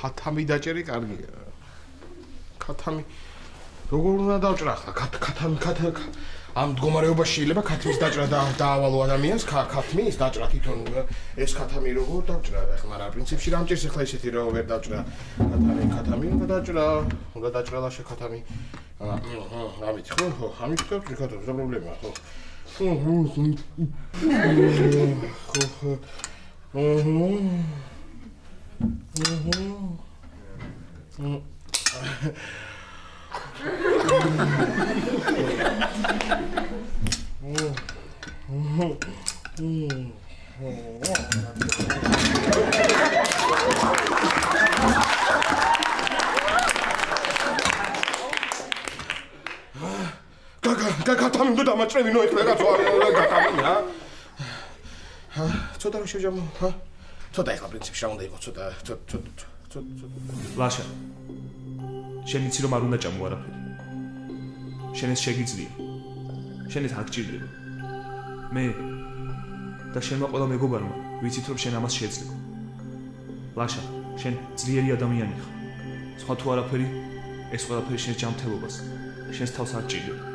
კათამი დაჭერი კარგია. კათამი როგორ უნდა დავჭრა ხა? კათამი ამ მდგომარეობაში შეიძლება ქათმის დაჭრა დაავალო ადამიანს, ქათმის დაჭრა თვითონ ეს ქათამი როგორ დავჭრა? ეხლა მაგრამ პრინციპში რა მჭირს ეხლა ისეთი რომ ვერ დავჭრა. ქათამი უნდა დაჭრა ლაშა ქათამი. ამით ხო, ამით დავჭრა ქათამი, რა პრობლემაა ხო? ჩამაჭრევინო ეხლა გატამია. ცოტა რომ შეჯამო, ჰა? ცოტა ეხლა პრინციპში რა უნდა იყოს, ცოტა. ლაშა. შენ იცი რომ არ უნდა ჭამო არაფერი. შენ ეს შეგიძლია. შენ ეს არ გჭირდება. მე და შენმა ყველა მეგობარმა ვიცით რომ შენ ამას შეძლებ. ლაშა, შენ ძლიერი ადამიანი ხარ. სხვა თუ არაფერი, ეს ყველაფერი შენს ჯანმრთელობას, შენს თავს არ ჭირდება.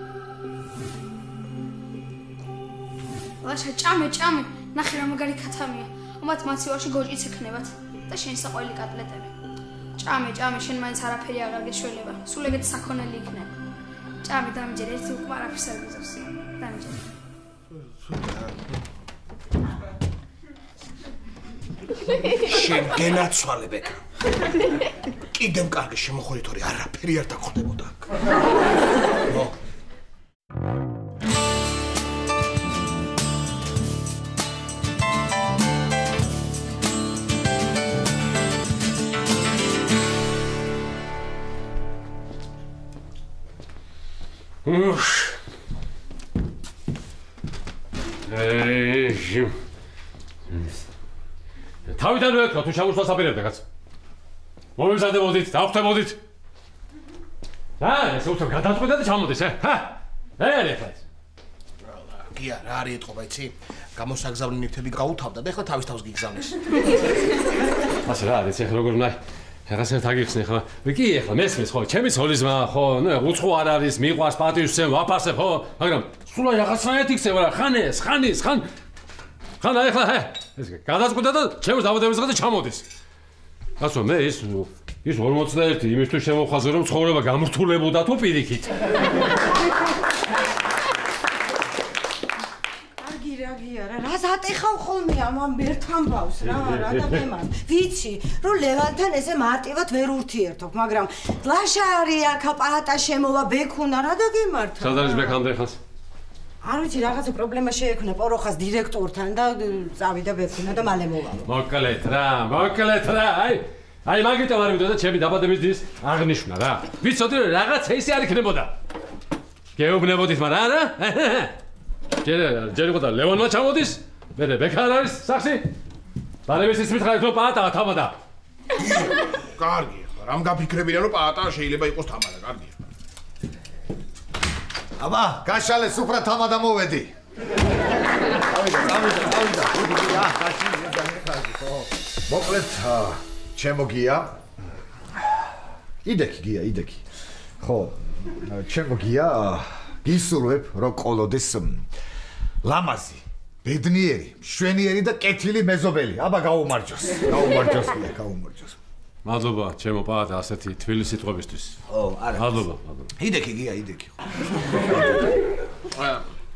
ლაშა, ჭამე, ნახე რა მაგარი ქათამია. უმათ მაცივარში გოჭიც ექნებათ და შენ საყველი კატლეტები. ჭამე, შენ მაინც არაფერი აღარ გეშველება. სულ ეგეთ საქონელი იქნება. ჭამე, დამიჯერე, ერთი უკმ არაფერს არ გიზავს. დამიჯერე. შენ გენაცვალე ბეკა. კიდევ კარგი შემოხორითორი არაფერი არ დაგხვდებოდა აქ. ნო. თავიდან რო ეკლა თუ ჩამოსვლას აპირებდა კაც. მომემზადებოდით, დავხვდებოდით. ესე უცებ გადაწყვეტა და ჩამოდეს, ჰა? ეხლა ეს. გია, რა არის ეთყობა, იცი? გამოსაგზავნი ნივთები გაუთავდა და ეხლა თავის თავს გიგზავნის. ასე რა არის, ეხლა როგორ უნდა რაღაცა თაგიხსნე ხო? კი, ეხლა მესმის ხო, ჩემი ცოლისმა ხო, უცხო არ არის, მიყვარს პატივს ვცემ, ვაფასებ ხო? მაგრამ სულ რაღაცნაირად იქცევა რა, ხან ეხლა ეს გადაწყვეტა და ჩემს დაბადების დღეზე ჩამოდის. კაცო, მე ის 41 იმისთვის შემოვხაზე რომ ცხოვრება გამრთულებოდა თუ პირიქით. გია რა რას ატეხავ ხოლმე ამ ერთ ამბავს რა და გემარ ვიცი რომ ლევანთან ესე მარტივად ვერ ურთიერთობ მაგრამ ლაშა არის აქ პაატა შემოვა ბექუნა რა და გემართ სად არის ბექამდე ხას არ ვიცი რაღაცა პრობლემა შეექმნა პოროხას დირექტორთან და წავიდა ბექუნა და მალე მოვალო მოკლედ რა აი მაგიტომ არ მიდოდა ჩემი დაბადების დის აღნიშნა რა ვიცოდი რომ რაღაც ესე არ იქნებოდა გეუბნებოდით მაგრამ არა ჯერ იყო და ლევანმა ჩამოდის მე ბექა არ არის სახში ბარების ის მითხარით რომ პაატაა თამადა კარგია რამ გაფიქრებინა რომ პაატა შეიძლება იყოს თამადა კარგია აბა გაშალე სუფრა თამადა მოვედი ავიდა მოკლედ ჩემო გია იდექი ხო ჩემო გია გისურვებ რომ ყოლოდეს ლამაზი ბედნიერი მშვენიერი და კეთილი მეზობელი აბა გაუმარჯოს მადლობა ჩემო პაატა ასეთი თბილი სიტყვებისთვის ო არა მადლობა იდექი გია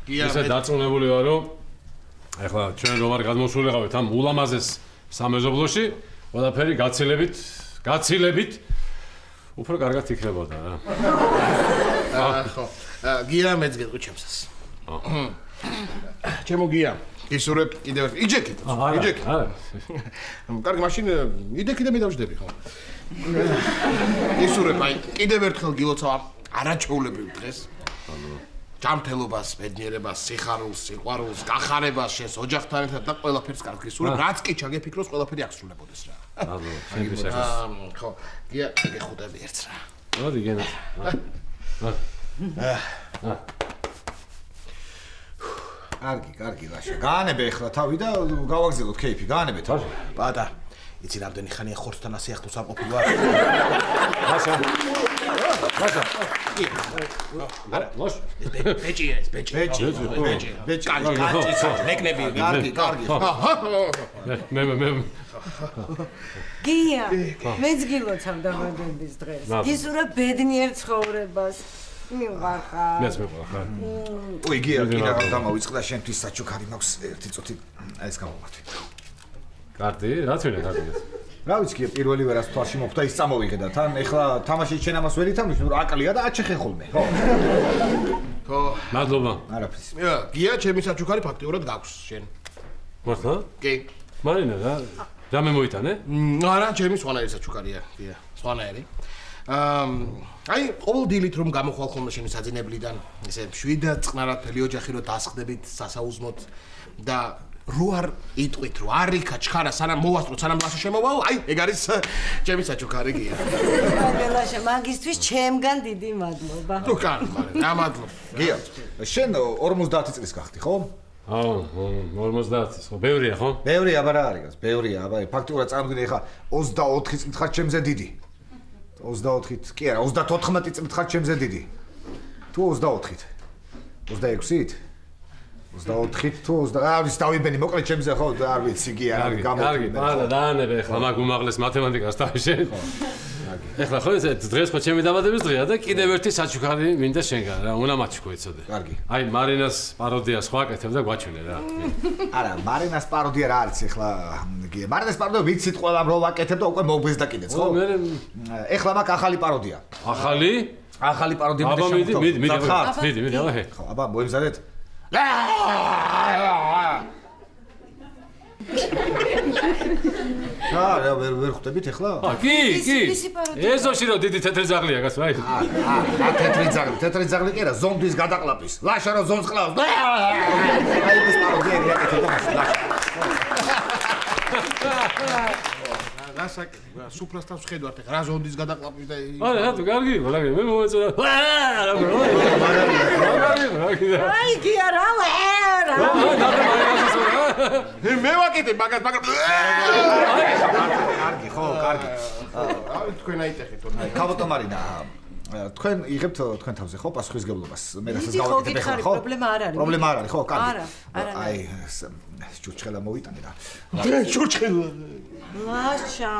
გია ესე დაწუნებული ვარ რომ ეხლა ჩვენ რომ არ გადმოსულიყავით ამ ულამაზეს სამეზობლოში ყველაფერი გაცილებით უფრო კარგად იქნებოდა რა ხო გია მეც გეტყვი ჩემსას ჩემო გია ისურვებ კიდევ იჯექით კარგი მაშინ იდექი და მე დავждები ხო ისურვებ აი კიდევ ერთხელ გილოცავ არაჩვეულებრივ დღეს ჯანმრთელობას ბედნიერებას სიხარულს სიყვარულს გახარებას შენს ოჯახთან ერთად და ყველაფერს კარგ ისურვებ რაც კი ჩაგეფიქროს ყველაფერი აღსრულებოდეს რა მადლობა შენთვის ახლა ხო გია გეხუტები ერთს რა მოდი გენა კარგი ლაშა გაანებე ახლა თავი და გავაგზავნოთ кейფი გაანებე თავი პაატა იცი რამდენი ხანია ხორცთან ასე ახტოს არ ყოფილი ვარ ლაშა ბეჭი ნეკნები კარგი მე გია მეც გილოცავ დაბადების დღეს გისურვებ ბედნიერ ცხოვრებას მივახარ. მეც მივახარ. ой, გია, კიდევ დამავიწყდა შენთვის საჩუქარი მაქვს ერთი წუთი ეს გამოვართვი. კარგი, რა თქმა უნდა, კარგია. რა ვიცი, გია, პირველი ვერას თვალში მოხვდა ის წამოვიღე და თან ეხლა თამაში შენ ამას ვერ ითამაშ, რომ აკლია და აჩეხე ხოლმე, ხო? ხო. მადლობა. არაფრის. გია, ჩემი საჩუქარი ფაქტიურად გაქვს შენ. მართლა? კი. მარინა რა? რა მე მოიტანე? არა, ჩემი სვანაერი საჩუქარია, გია. სვანაერი. აი, ყოველ დილით რომ გამოხვალ ხოლმე შენი საძინებლიდან, ესე 7 წყნარათელი ოჯახი რო დასხდებით სასაუზმოდ და რო არ იტყვით, რო არ იქა ჩხარა სანამ მოვასწრო, სანამ ლაშა შემოვაო, აი, ეგ არის ჩემი საჩუქარი გია. ლაშა, მაგისთვის ჩემგან დიდი მადლობა. თუ კან, მაგრამ რა მადლობა. გია, შენ 50 წლის გახდი, ხო? 50 ხო? ბევრია, ხო? ბევრია, აბა რა არის? ბევრია, აბა ფაქტურად წამგვიდე ხა 24 წლით ხარ ჩემზე დიდი. 24-ით, კი არა, 34 წლით ხარ ჩემზე დიდი. თუ 24-ით. 26-ით? 24-ით თუ 20 არის დავიბენი მოკლედ ჩემზე ხო არ ვიცი კი არა კარგი დაანებე ახლა მაგ უმაღლეს მათემატიკას დავიშენ ახლა ხო ეს დღეს ხო ჩემი დაბადების დღეა და კიდევ ერთი საჩუქარი მინდა შენგან რა უნდა მაჩუქო ეცოდე კარგი აი მარინას პაროდიას ხო აკეთებ და გვაჩვენე რა არა მარინას პაროდია რა არის ახლა მარინას პაროდია ვიცით ყველა რო ვაკეთებ და უკვე მოვგვიზდა კიდეც ხო ახლა მაგ ახალი პაროდია ახალი პაროდია მიდი ხო აბა მოემზადეთ რა ვერ ხვდებით ახლა? კი ეზოში რომ დიდი თეთრი ძაღლია გასა აი თეთრი ძაღლი კი არა ზონდის გადაყლაპის ლაშა რომ ზონს ყლავს აი ეს პაროდია აკეთებ ლაშა სუფრასთან ვხედავთ ახლა რა ზონდის გადაყლაპის და არა რატო კარგი მაგრამ მე მომეწონა აი კი არა მე ვაკეთებ მაგას მაგრამ კარგი ხო კარგი აი თქვენ აიტეხეთ თორე კაბოტო მარინა თქვენ იღებთ თქვენ თავზე ხო პასუხისგებლობას მე რასაც გავაკეთებ ახლა ხო პრობლემა არ არის ხო კარგი არა აი ჭურჭხელა მოვიტანე რა ჭურჭხელა ლაშა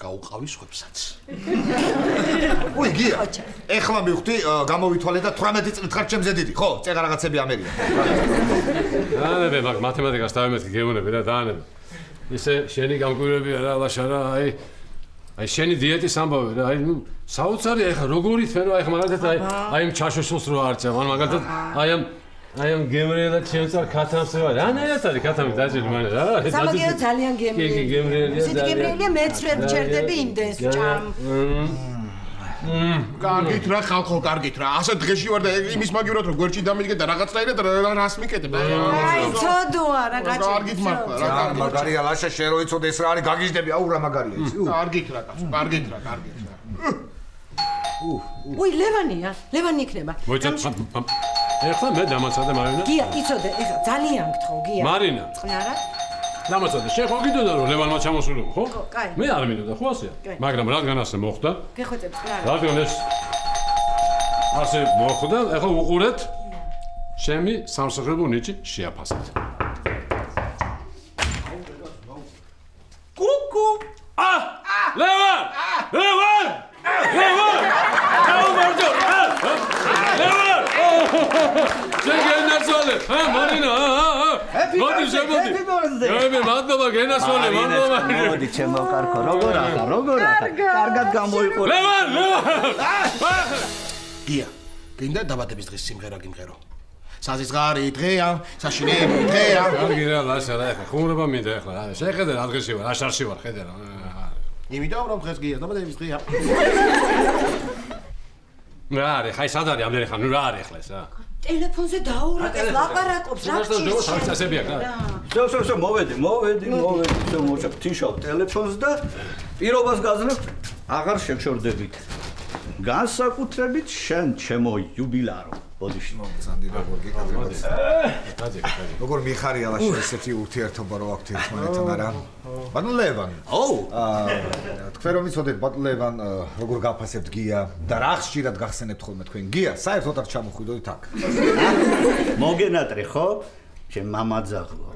გაუყავი სხვებსაც უი გია ეხლა მივხვდი გამოვითვალე და 18 წლით ხარ ჩემზე დიდი ხო წეგა რაღაცები ამერია დაანებე მაგ მათემატიკას დავემეთქი გეუნები რა დაანებე ისე შენი გამკვირვებია რა ლაშა რა აი შენი დიეტის ამბავი რა აი საოცარია ეხლა როგორი თვერო აი ხა მაგალითად აი ამ ჩაშოშოს რო არჩევ ან მაგალითად აი ამ გემრიელა ჩემს არ ქათამსება რანაირად არის ქათამი დაჭილი მან რა სამაგეო ძალიან გემრიელია ისეთი გემრიელია მეც ვერ ვჩერდები იმდეს ჭამ კარგით რა ხალხო კარგით რა ასე დღეში ვარ და იმის მაგივრად რომ გვერდში დამიდგე და რაღაცნაირად რას მიკეთებ აი ცოდოა რა გაჩი კარგით მართლა რა მაგარია ლაშა შენ რო იცოდე ეს რა არის გაგიჟდები აუ რა მაგარია იცი კარგით რა კაცო კარგით რა უი ლევანი იქნება ეხლა მე დამაცადე მარინა გია იცოდე ეხლა ძალიან გთხოვ გია მარინა წყნარად დამაცადე შენ ხო გიდოდა რომ ლევანმა ჩამოსულიყო ხო კაი მე არ მინდოდა ხო ასეა მაგრამ რადგან ასე მოხდა გეხვეწებ წყნარად რადგან ეს ასე მოხდა ეხლა უყურეთ ჩემი სამსახიობო ნიჭი შეაფასეთ კუკუ ლევან გენასვალე მარინა მოდი შემოდი მე მადლობა გენასვალე მადლობა მოდი ჩემო კარგო როგორ ახლა კარგად გამოიყურე ლევან გია გინდა დაბადების დღის სიმღერა გიმღერო საზისღარი დღეა საშინელი დღეა კარგი რა ლაშა რა ახლა ხუმრობა მინდა ახლა შეხედე რა დღეში ვარ რა შარში ვარ ხედე რა იმიტომ რომ დღეს გია დაბადების დღეა რა არის ხაი სად არის ამდენი ხანი რა არის ახლა ეს რა ტელეფონზე დაურეკე ლაპარაკობს რა შევ მოვედი მოჭამ თიშავ ტელეფონს და პირობას გაძლევ აღარ შეგშორდებით განსაკუთრებით შენ ჩემო იუბილარო ბოდიში მომწანდი როგორ გიკადრებთ როგორ მიხარია ლაშა ესეთი ურთიერთობა რო აქვთ ერთმანეთთან არა ბატონ ლევან თქვენ რომ იცოდეთ ბატონ ლევან როგორ გაფასებთ გია და რა ხშირად გახსენებთ ხოლმე თქვენ გია საერთოდ არ ჩამოხვიდოდით აქ მოგენატრე ხო ჩემ მამაძაღლო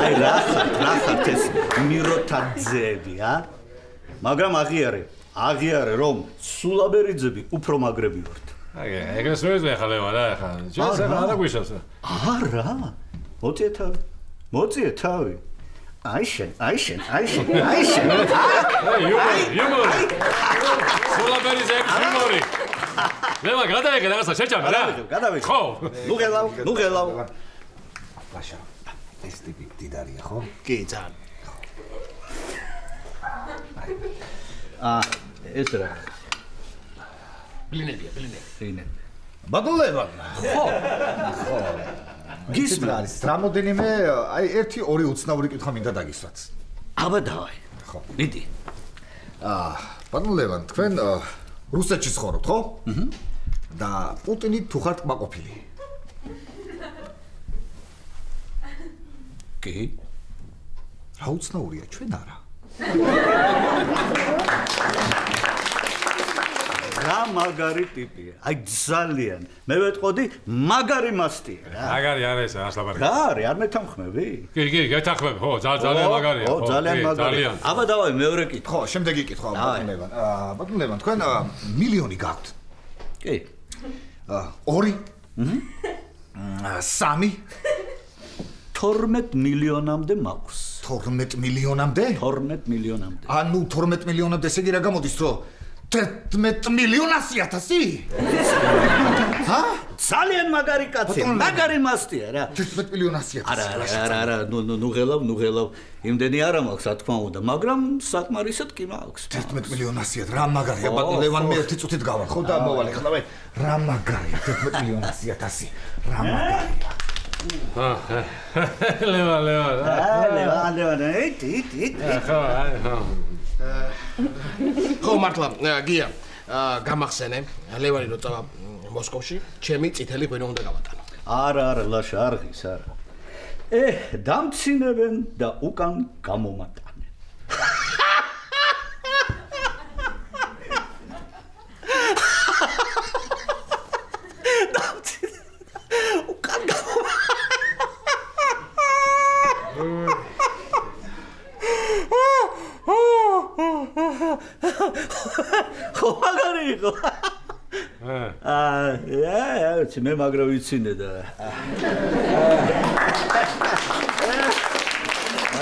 აი რახართ ეს მიროთაძეები მაგრამ აღიარე რომ სულაბერიძები უფრო მაგრები ვართ ეგრეს რო ეძვე ხა ლევან რა ხა ჯერ არა გვიშავს არა მოწიე თავი აი შენ იუმორი სულაბერიძეების იუმორი ლევან გადაიგე რაღაცა შეჭამე რა გადავიღე ხო ნუ გელავ ლაშა ეს ტიპი დიდარია ხო კი ძალიან ეს რა? ბლინებია. ბატონ ლევან. ხო. გისმენთ არის რამოდენიმე აი 1-2 უცნაური კითხვა მინდა დაგისვათ. აბა დავაი. ხო. მიდი. ბატონ ლევან, თქვენ რუსეთში ცხოვრობთ, ხო? და პუტინი თუ ხართ კმაყოფილი? კი. რა უცნაურია, ჩვენ არა. რა მაგარი ტიპია. აი ძალიან. მე ვეტყოდი მაგარი მასტია რა. მაგარი არ ეს არს ლაბარაკი. რა არის, არ მეთანხმები? კი, გეთანხმები. ხო, ძალიან მაგარია. ხო, ძალიან მაგარია. აბა დავაი მეორე კითხვა. ხო, შემდეგი კითხვა ბატონ ლევან. ბატონ ლევან, თქვენ მილიონი გაქვთ? კი. 2? 3? 12 მილიონამდე მაქვს. 12 მილიონამდე? 12 მილიონამდე. ანუ 12 მილიონამდე ესე იგი რა გამოდის, რომ 11 მილიონასი? ჰა? ძალიან მაგარი კაცია, მაგარი მასტია რა. 11 მილიონასი. არა, ნუ ღელავ. იმდენი არა მაქვს, რა თქმა უნდა, მაგრამ საკმარისად კი მაქვს. 11 მილიონასია, რა მაგარია, ბატონ ლევან, მე 1 წუთით გავარ, ხო და მოვალე ხლა, რა მაგარია, 11 მილიონასი. რა მაგარია. ლევან, ხო, მართლა, გია, გამახსენე, ლევანი რო წავა მოსკოვში, ჩემი წითელი ღვინო უნდა გავატანო. არა, ლაშა, არღის, არა. დამცინებენ და უკან გამომატანენ. უკან ხო მაგარი იყო. მე მაგრა ვიცინე და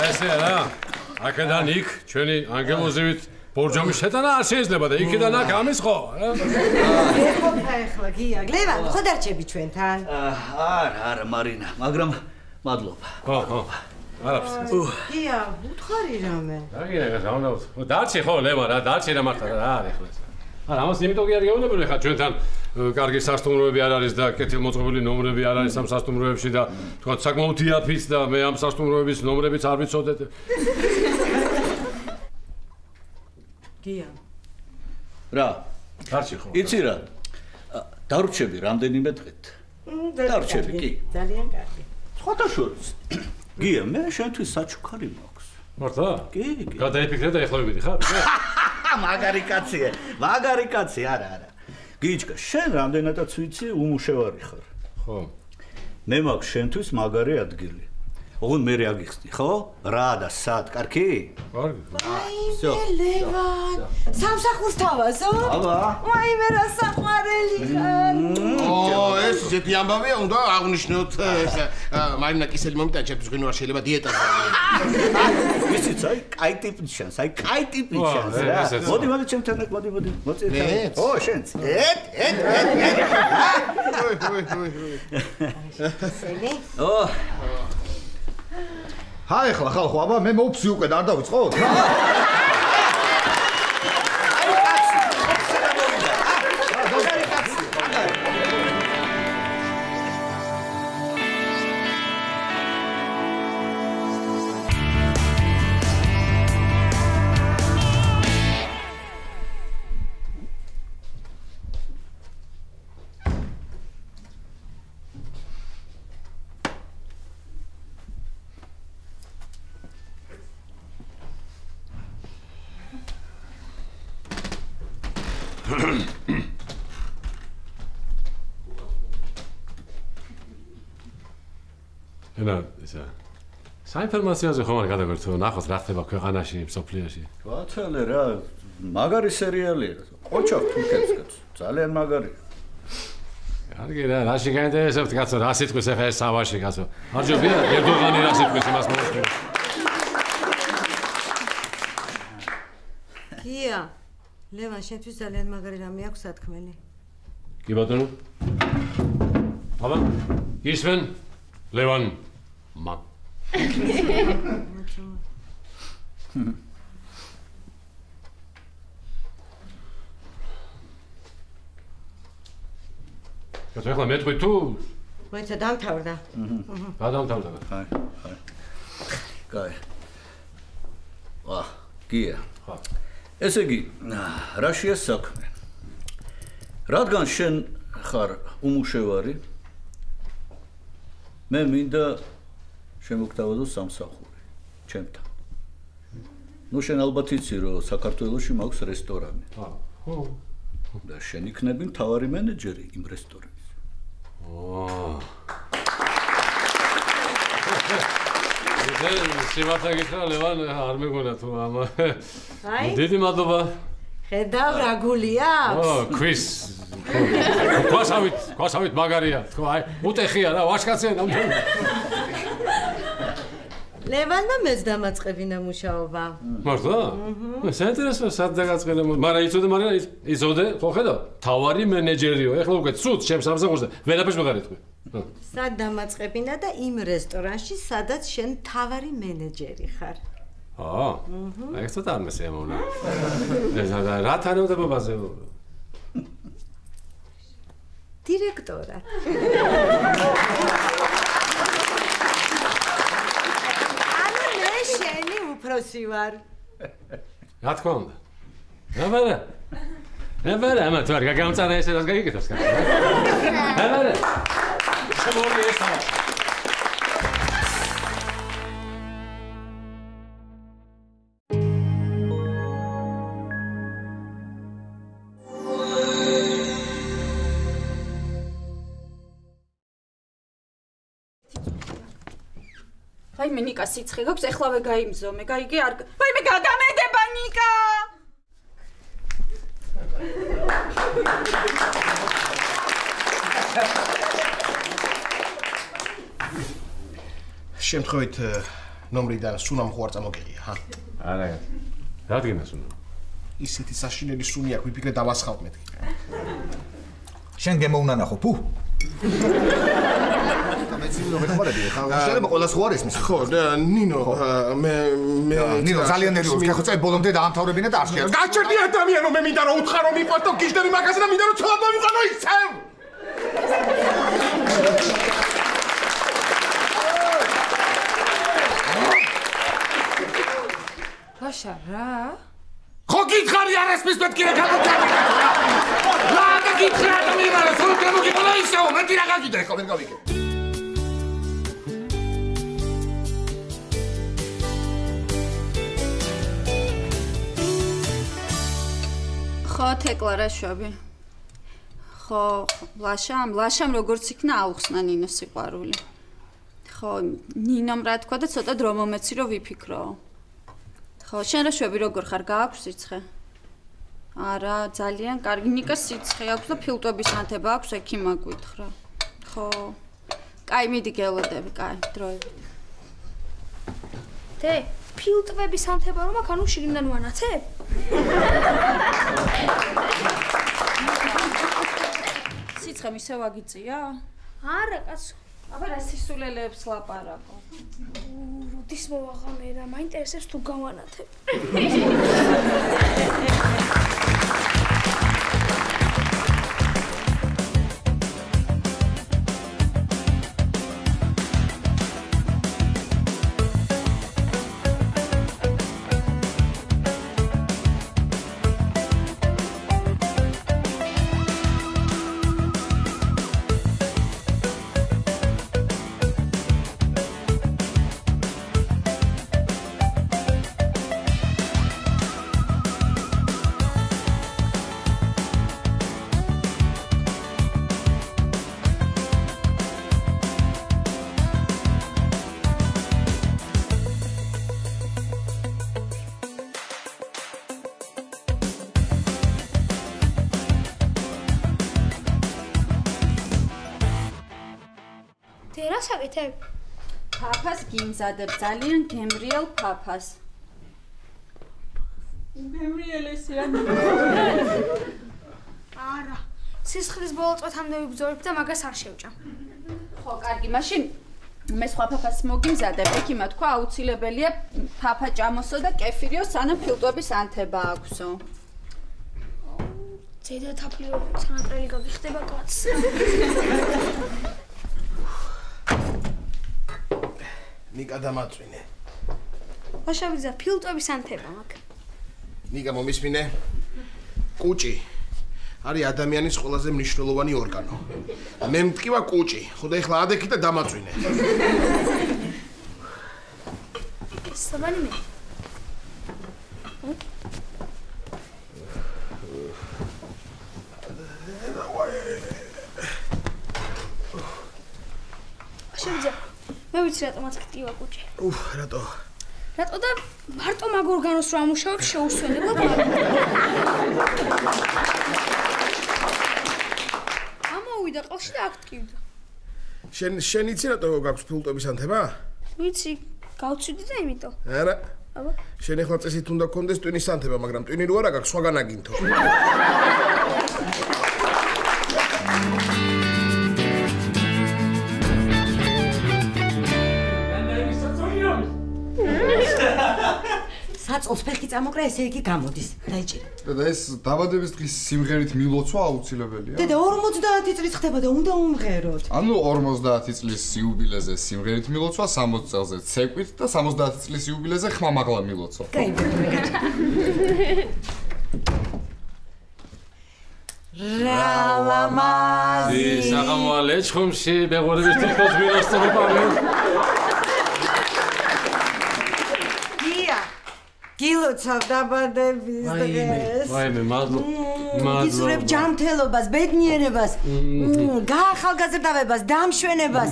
ესე რა აქედან იქ ჩვენი ანგელოზივით ბორჯომი შეტანა არ შეიძლება და იქიდან აქ ამის ხო ეხლა გია ლევან ხო დარჩები ჩვენთან არა მარინა მაგრამ მადლობა ხო არაფერს გია უთხარი რამე აგია რა უნდა დარჩი ხო ლევან რა დარჩი რა მართლა რა არის ეხლა არა ამას იმიტომ კი არ გეუბნები ხა ჩვენთან კარგი სასტუმროები არ არის და კეთილმოწყობილი ნომრები არ არის ამ სასტუმროებში და თქვა საკმაოდ იაფიც და მე ამ სასტუმროების ნომრებიც არ ვიცოდეთ. გია. რა? არჩი ხო? იცი რა? დარჩები რამდენიმე დღეთ. დარჩები კი. ძალიან კარგი. სხვათა შორის. გია, მე შენთვის საჩუქარი მაქვს. მართლა? კი. გადაიფიქრე და ეხლა ვიმედი ხარ? მაგარი კაცია, არა. გიჩკა, შენ რამდენადაც ვიცი, უმუშევარი ხარ. ხო. მე მაქვს შენთვის მაგარი ადგილი. ოღონდ მე რეაგიხსნი, ხო? რა და სად, კარგი? კარგი. ვაიმე, ლევან. სამსახურს თავაზო? აბა. ვაიმე, რა საყვარელი ხარ. ეს ისეთი ამბავია, უნდა აღნიშნოთ მარინა კისელი მომიტან ჩემთვის ღვინო არ შეიძლება დიეტაზე. ისიც აი, კაი ტიპი შანს, რა. მოდი ჩემთან აქ, მოდი. მოწირე. ო, შენც. ო ჰაი ახლა ხალხო, აბა მე მოვფსი უკვე და არ დავიწყოთ? ენა ისა საინფორმაციოზე ხომ არ გადაგვერთო ნახოთ რა ხდება ქვეყანაში სოფლიოში ვაცალე რა მაგარი სერიალია ყოჩა თურქეთს ძალიან მაგარია კარგი რა რაში გაინტერესებთ კაცო რა სიტყვის ახლა ეს სავაში კაცო არჯობია ერდოღანი რა სიტყვის იმას მოусმენ გია ლევან შენთვის ძალიან მაგარი რამე აქვს სათქმელი კი ბატონო აბა ისმენ ლევან ეხლა მეტყვი თუ მოიცა დამთავრდა. გადამთავრდა. აი. კაი. გია. ხო. ესე იგი, რაშია საქმე? რადგან შენ ხარ უმუშევარი, მე მინდა შემოგთავაზო სამსახური ჩემთან. ნუ შენ ალბათ იცი, რომ საქართველოში მაქვს რესტორანი. ხო. და შენ იქნები მთავარი მენეჯერი იმ რესტორანის. სიმართლე გითხრა ლევან არ მეგონა თუ ამა. დიდი მადლობა. ხედავ რა გული აქვს? ქვის. ქვასავით მაგარია. თქო აი უტეხია რა ვაშკაცია ნამდვილად. ლევანმა მეც დამაწყებინა მუშაობა. მართლა? საინტერესოა სად დაგაწყენა, მაგრამ იცოდე, ხო ხედავ? თავარი მენეჯერიო. ეხლა უკვე ცუდ ჩემს სამსახურზე ვერაფერს ვეღარ ეთქვი. სად დამაწყებინა და იმ რესტორანში, სადაც შენ თავარი მენეჯერი ხარ. აი ცოტა არ მესიამოვნა. რა თანამდებობაზე? დირექტორად. შენი უფროსი ვარ. რა თქმა უნდა. აბარა, ამა თუ არ გაგამწანა ესე რას გაგიკეთოს კაცო. აბარა. შემორი ესა. აი მე ნიკა სიცხე გაქვს, ეხლავე გაიმზომე, გაიგე არ. აი მე გადამედება ნიკა. შემთხვევით ნომრიდან სუნამ ხო არ წამოგეღია, ჰა? არა. რადგან სუნა? ისეთი საშინელი სუნი აქვს, ვიფიქრე დავასხავთ მეთქი. შენ გემოვნანა ხო, პუ? ნინო მეხმარები ხა შეიძლება ყოველას ხო არის მის ხო ნინო მე ნინო ძალიან ნერვიულს გახო წელ ბოლომდე დაამთავრებინა და არ შეა გაჩერდი ადამიანო მე მინდა რომ უთხარო მიყვათ და გიждები მაგაზე და მინდა რომ ცოლად მომიყვანო ისევ ვაშა რა ხო გითხარი არ ესმის მეთქი რა გამოგიყვანა რა და გითხრა ადამიანო ცოლად მომიყვანო ისევ მე კი რა გაგიდე ხო ვერ გავიგე ხო თეკლარა შვაბი ხო ლაშამ როგორც იქნა აუხსნა ნინოს სიყვარული ხო ნინომ რა თქვა და ცოტა დრო მომეცი რომ ვიფიქრო ხო შენ რა შვები როგორ ხარ გააქვს სიცხე არა ძალიან კარგი ნიკას სიცხე აქვს და ფილტვების ანთება აქვს ექი მაგვითხრა ხო კაი მიდი გელოდები კაი დროებით თე ფილტვების ანთება რომ აქ ანუ შიგნიდან ვანათებ სიცხე მისე ვაგიწია? არა კაცო. აბა რა სისულელეებს ლაპარაკო. როდის მოვაღამე რა, მაინტერესებს თუ გავანათებ. რას აკეთებ? ფაფას გიმზადებ, ძალიან გემრიელ ფაფას. გემრიელესია. არა. სისხლის ბოლო წუთამდე ვიბრძოლებ და მაგას არ შევჭამ. ხო, კარგი, მაშინ მე სხვა ფაფას მოგიმზადებ. ექიმა თქვა აუცილებელია ფაფა ჭამოსო და კეფირიო, სანამ ფილტვების ანთება აქვსო. ზედა თაფლი რო სანატრელი გაგიხდება კაცს. ნიკა დამაწვინე. ვაშავიძე, ფილტვების ანთება მაქვს. ნიკა მომისმინე. კუჭი არის ადამიანის ყველაზე მნიშვნელოვანი ორგანო. მე მткиვა კუჭი. ხოდა ეხლა ადექი და დამაწვინე. საბანი მე. ვაშავიძე, მე ვიცი რატომაც გტივა კუჭი. რატო? რატო და მარტო მაგ ორგანოს რო ამუშავებ შეუსვენებლად ამოვიდა ყელში და აქ ტკივდა. შენ იცი რატო გაქვს ფილტვების ანთება? ვიცი, გავცვიდი და იმიტომ. არა. აბა. შენ ეხლა წესით უნდა გქონდეს ტვინის ანთება, მაგრამ ტვინი რო არა გაქვს, სხვაგან აგინთო. საწოლს ფეხი წამოკრა, ესე იგი გამოდის. დაიჭირე. და ეს დაბადების დღის სიმღერით მილოცვა აუცილებელია. დედა 50 წლის ხდება და უნდა უმღეროთ. ანუ 50 წლის იუბილეზე სიმღერით მილოცვა, 60 წელზე ცეკვით და 70 წლის იუბილეზე ხმამაღლა მილოცვა. კაი, რალამაზი. საღამოალე ცხომში ბეღორების თითქოს მილოცდება. გილოცავ დაბადების დღეს. ვაიმე, მადლობა. გისურვებ ჯანმრთელობას, ბედნიერებას, გაახალგაზრდავებას, დამშვენებას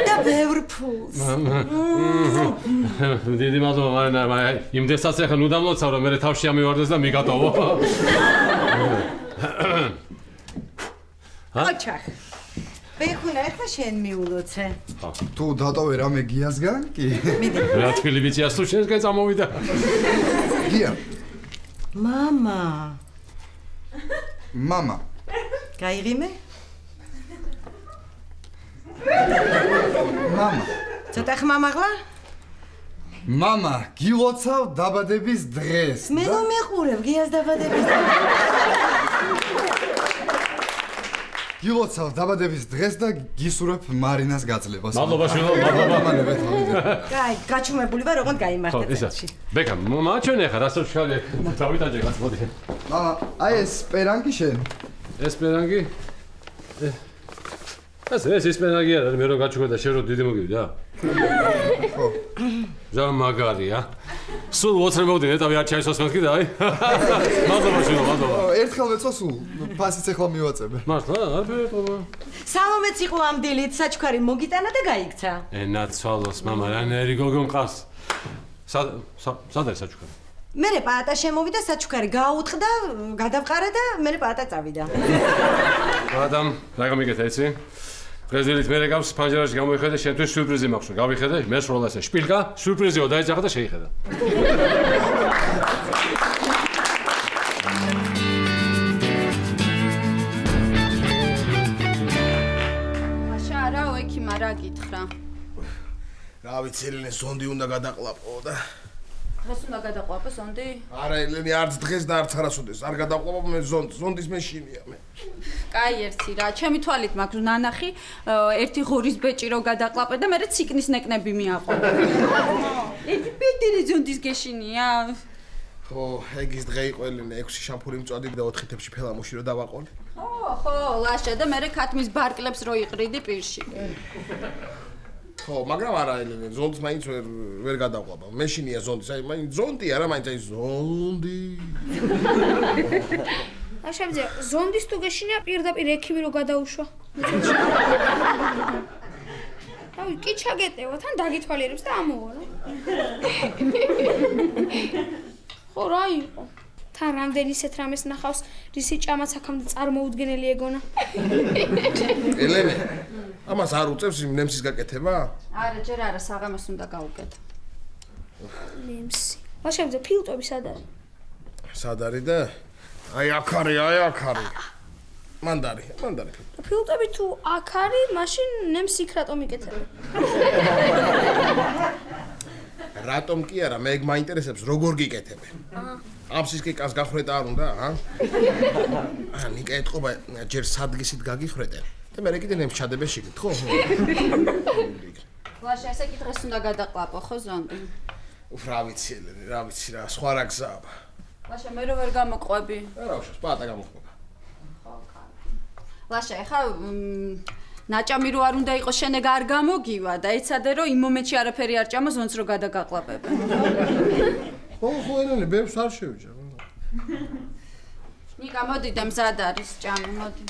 და ბევრ ფულს. დიდი მადლობა, მაგრამ იმდესაც ახლა ნუ დამლოცავ, რომ მე თავში ამივარდეს და მიგატოვო. ოჩახ. ბეხუნა, ახლა შენ მიულოცე. თუ დატოვე რამე გიასგან, კი. რა თვილი ვიცი ასო შენსგან წამოვიდა. გია. მამა. მამა. გაიღიმე? მამა. ცოტა ხმამაღლა? მამა, გილოცავ დაბადების დღეს. მე რომ მიყურებ გიას დაბადების დღეს. გილოცავ დაბადების დღეს და გისურვებ მარინას გაძლებას. მადლობა შვილო, მადლობა. კაი, გაჩუმებული ვარ, ოღონდ გაიმართეთ წელში. ბეკა, მაჩვენე ხარ, ასე ვშალე. დავიტანჯე კაც, მოდი. მამა, აი ეს პერანგი შენ. ეს პერანგი? ეს პერანგი არა, მე რო გაჩუქე და შენ რო დიდი მოგივიდა? ხო. ზა მაგარია. სულ ვოცრე მოვდინე, თავი არ ჩაისვას მეთქი და აი. მადლობა შვილო, მადლობა. ერთხელ მეცვა სულ, ფასიც ახლა მივაწებე. მართლა, არ ფერტობა. სალომეც იყო ამ დილით, საჩუქარი მოგიტანა და გაიქცა. ნაცვალოს, მამა, რანერი გოგო მყავს. სად არის საჩუქარი? მერე პაატა შემოვიდა, საჩუქარი გააუთხდა, გადავყარა და მერე პაატა წავიდა. ადამ, რა გამიგეთ ეცი? დღესდღეობით მე რეგავს ფანჯარაში გამოიხედე, შენთვის სიურპრიზი მაქვს. გავიხედე, მე სროლა ესე შპილკა, სიურპრიზიო დაიძახა და შეიხედა. მაშა არა, ოიქიმა რა გითხრა? რა ვიცი, ელენე ზონდი უნდა გადაყლაპო და დღეს უნდა გადაყვაპო ზონდი? არა, ელენე არც დღეს და არც არასოდეს არ გადაყლაპო მე ზონდის მეშინია მე. კაი ერთი რა, ჩემი თვალით მაქვს ნანახი, ერთი ღორის ბეჭი რო გადაყლაპე და მე ციკნის ნეკნები მიაყო. ერთი პიტირი ზონდის გეშინია. ხო, ეგის დღე იყო ელენე 6 შამფური მწვადი და 4 თებში ფელამუში რო დავაყოლე. ხო, ლაშა და მე ქათმის ბარკლებს რო იყრიდი პირში. ხო, მაგრამ არა ელენე, ზონდს მაინც ვერ გადაყვაბა. მეშინია ზონდის, აი მაინც ზონდი არა, მაინც აი ზონდი. აშავზე, ზონდის თუ გეშინია პირდაპირ ექიმი რო გადაუშვა. აი, კი ჩაგეტევა, თან დაგითვალიერებს და ამოვა რა. ხო, რა იყო? თან რამდენი ისეთ რამეს ნახავს, რისი ჭამაც აქამდე წარმოუდგენელი ეგონა. ელენე, ამას არ უწევს ნემსის გაკეთება? არა, ჯერ არა, საღამოს უნდა გავუკეთო. ნემსი. აშავზე, ფილტვები სად არის? სად არის და? აი აქ არის. მანდარი. ფილტვები თუ აქ არის, მაშინ ნემსი იქ რატომ იკეთებ? რატომ კი არა, მე ეგ მაინტერესებს, როგორ გიკეთებენ. ამსის კიკას გახრეტა არ უნდა, ნიკა ეთყობა ჯერ სადგისით გაგიხრეტენ და მე კიდე ნემს ჩადებე შიგნით, ხო? ლაშა, ესე კი დღეს უნდა გადაყლაპო, ხო ზონდი? რა ვიცი, ელენე, რა ვიცი რა, სხვა რა გზაა. ლაშა, მე რო ვერ გამოყვები. რა უშავს, პატა გამოყვება. ხო, კარგი. ლაშა, ეხა ნაჭამი რო არ უნდა იყოს შენე არ გამოგივა და ეცადე რომ იმ მომენტში არაფერი არ ჭამო ზონს რო გადაგაყლაპებენ. ხო, ელენე, ბევრს არ შევიჭარ. ნიკა, მოდი და მზად არის ჭამი, მოდი.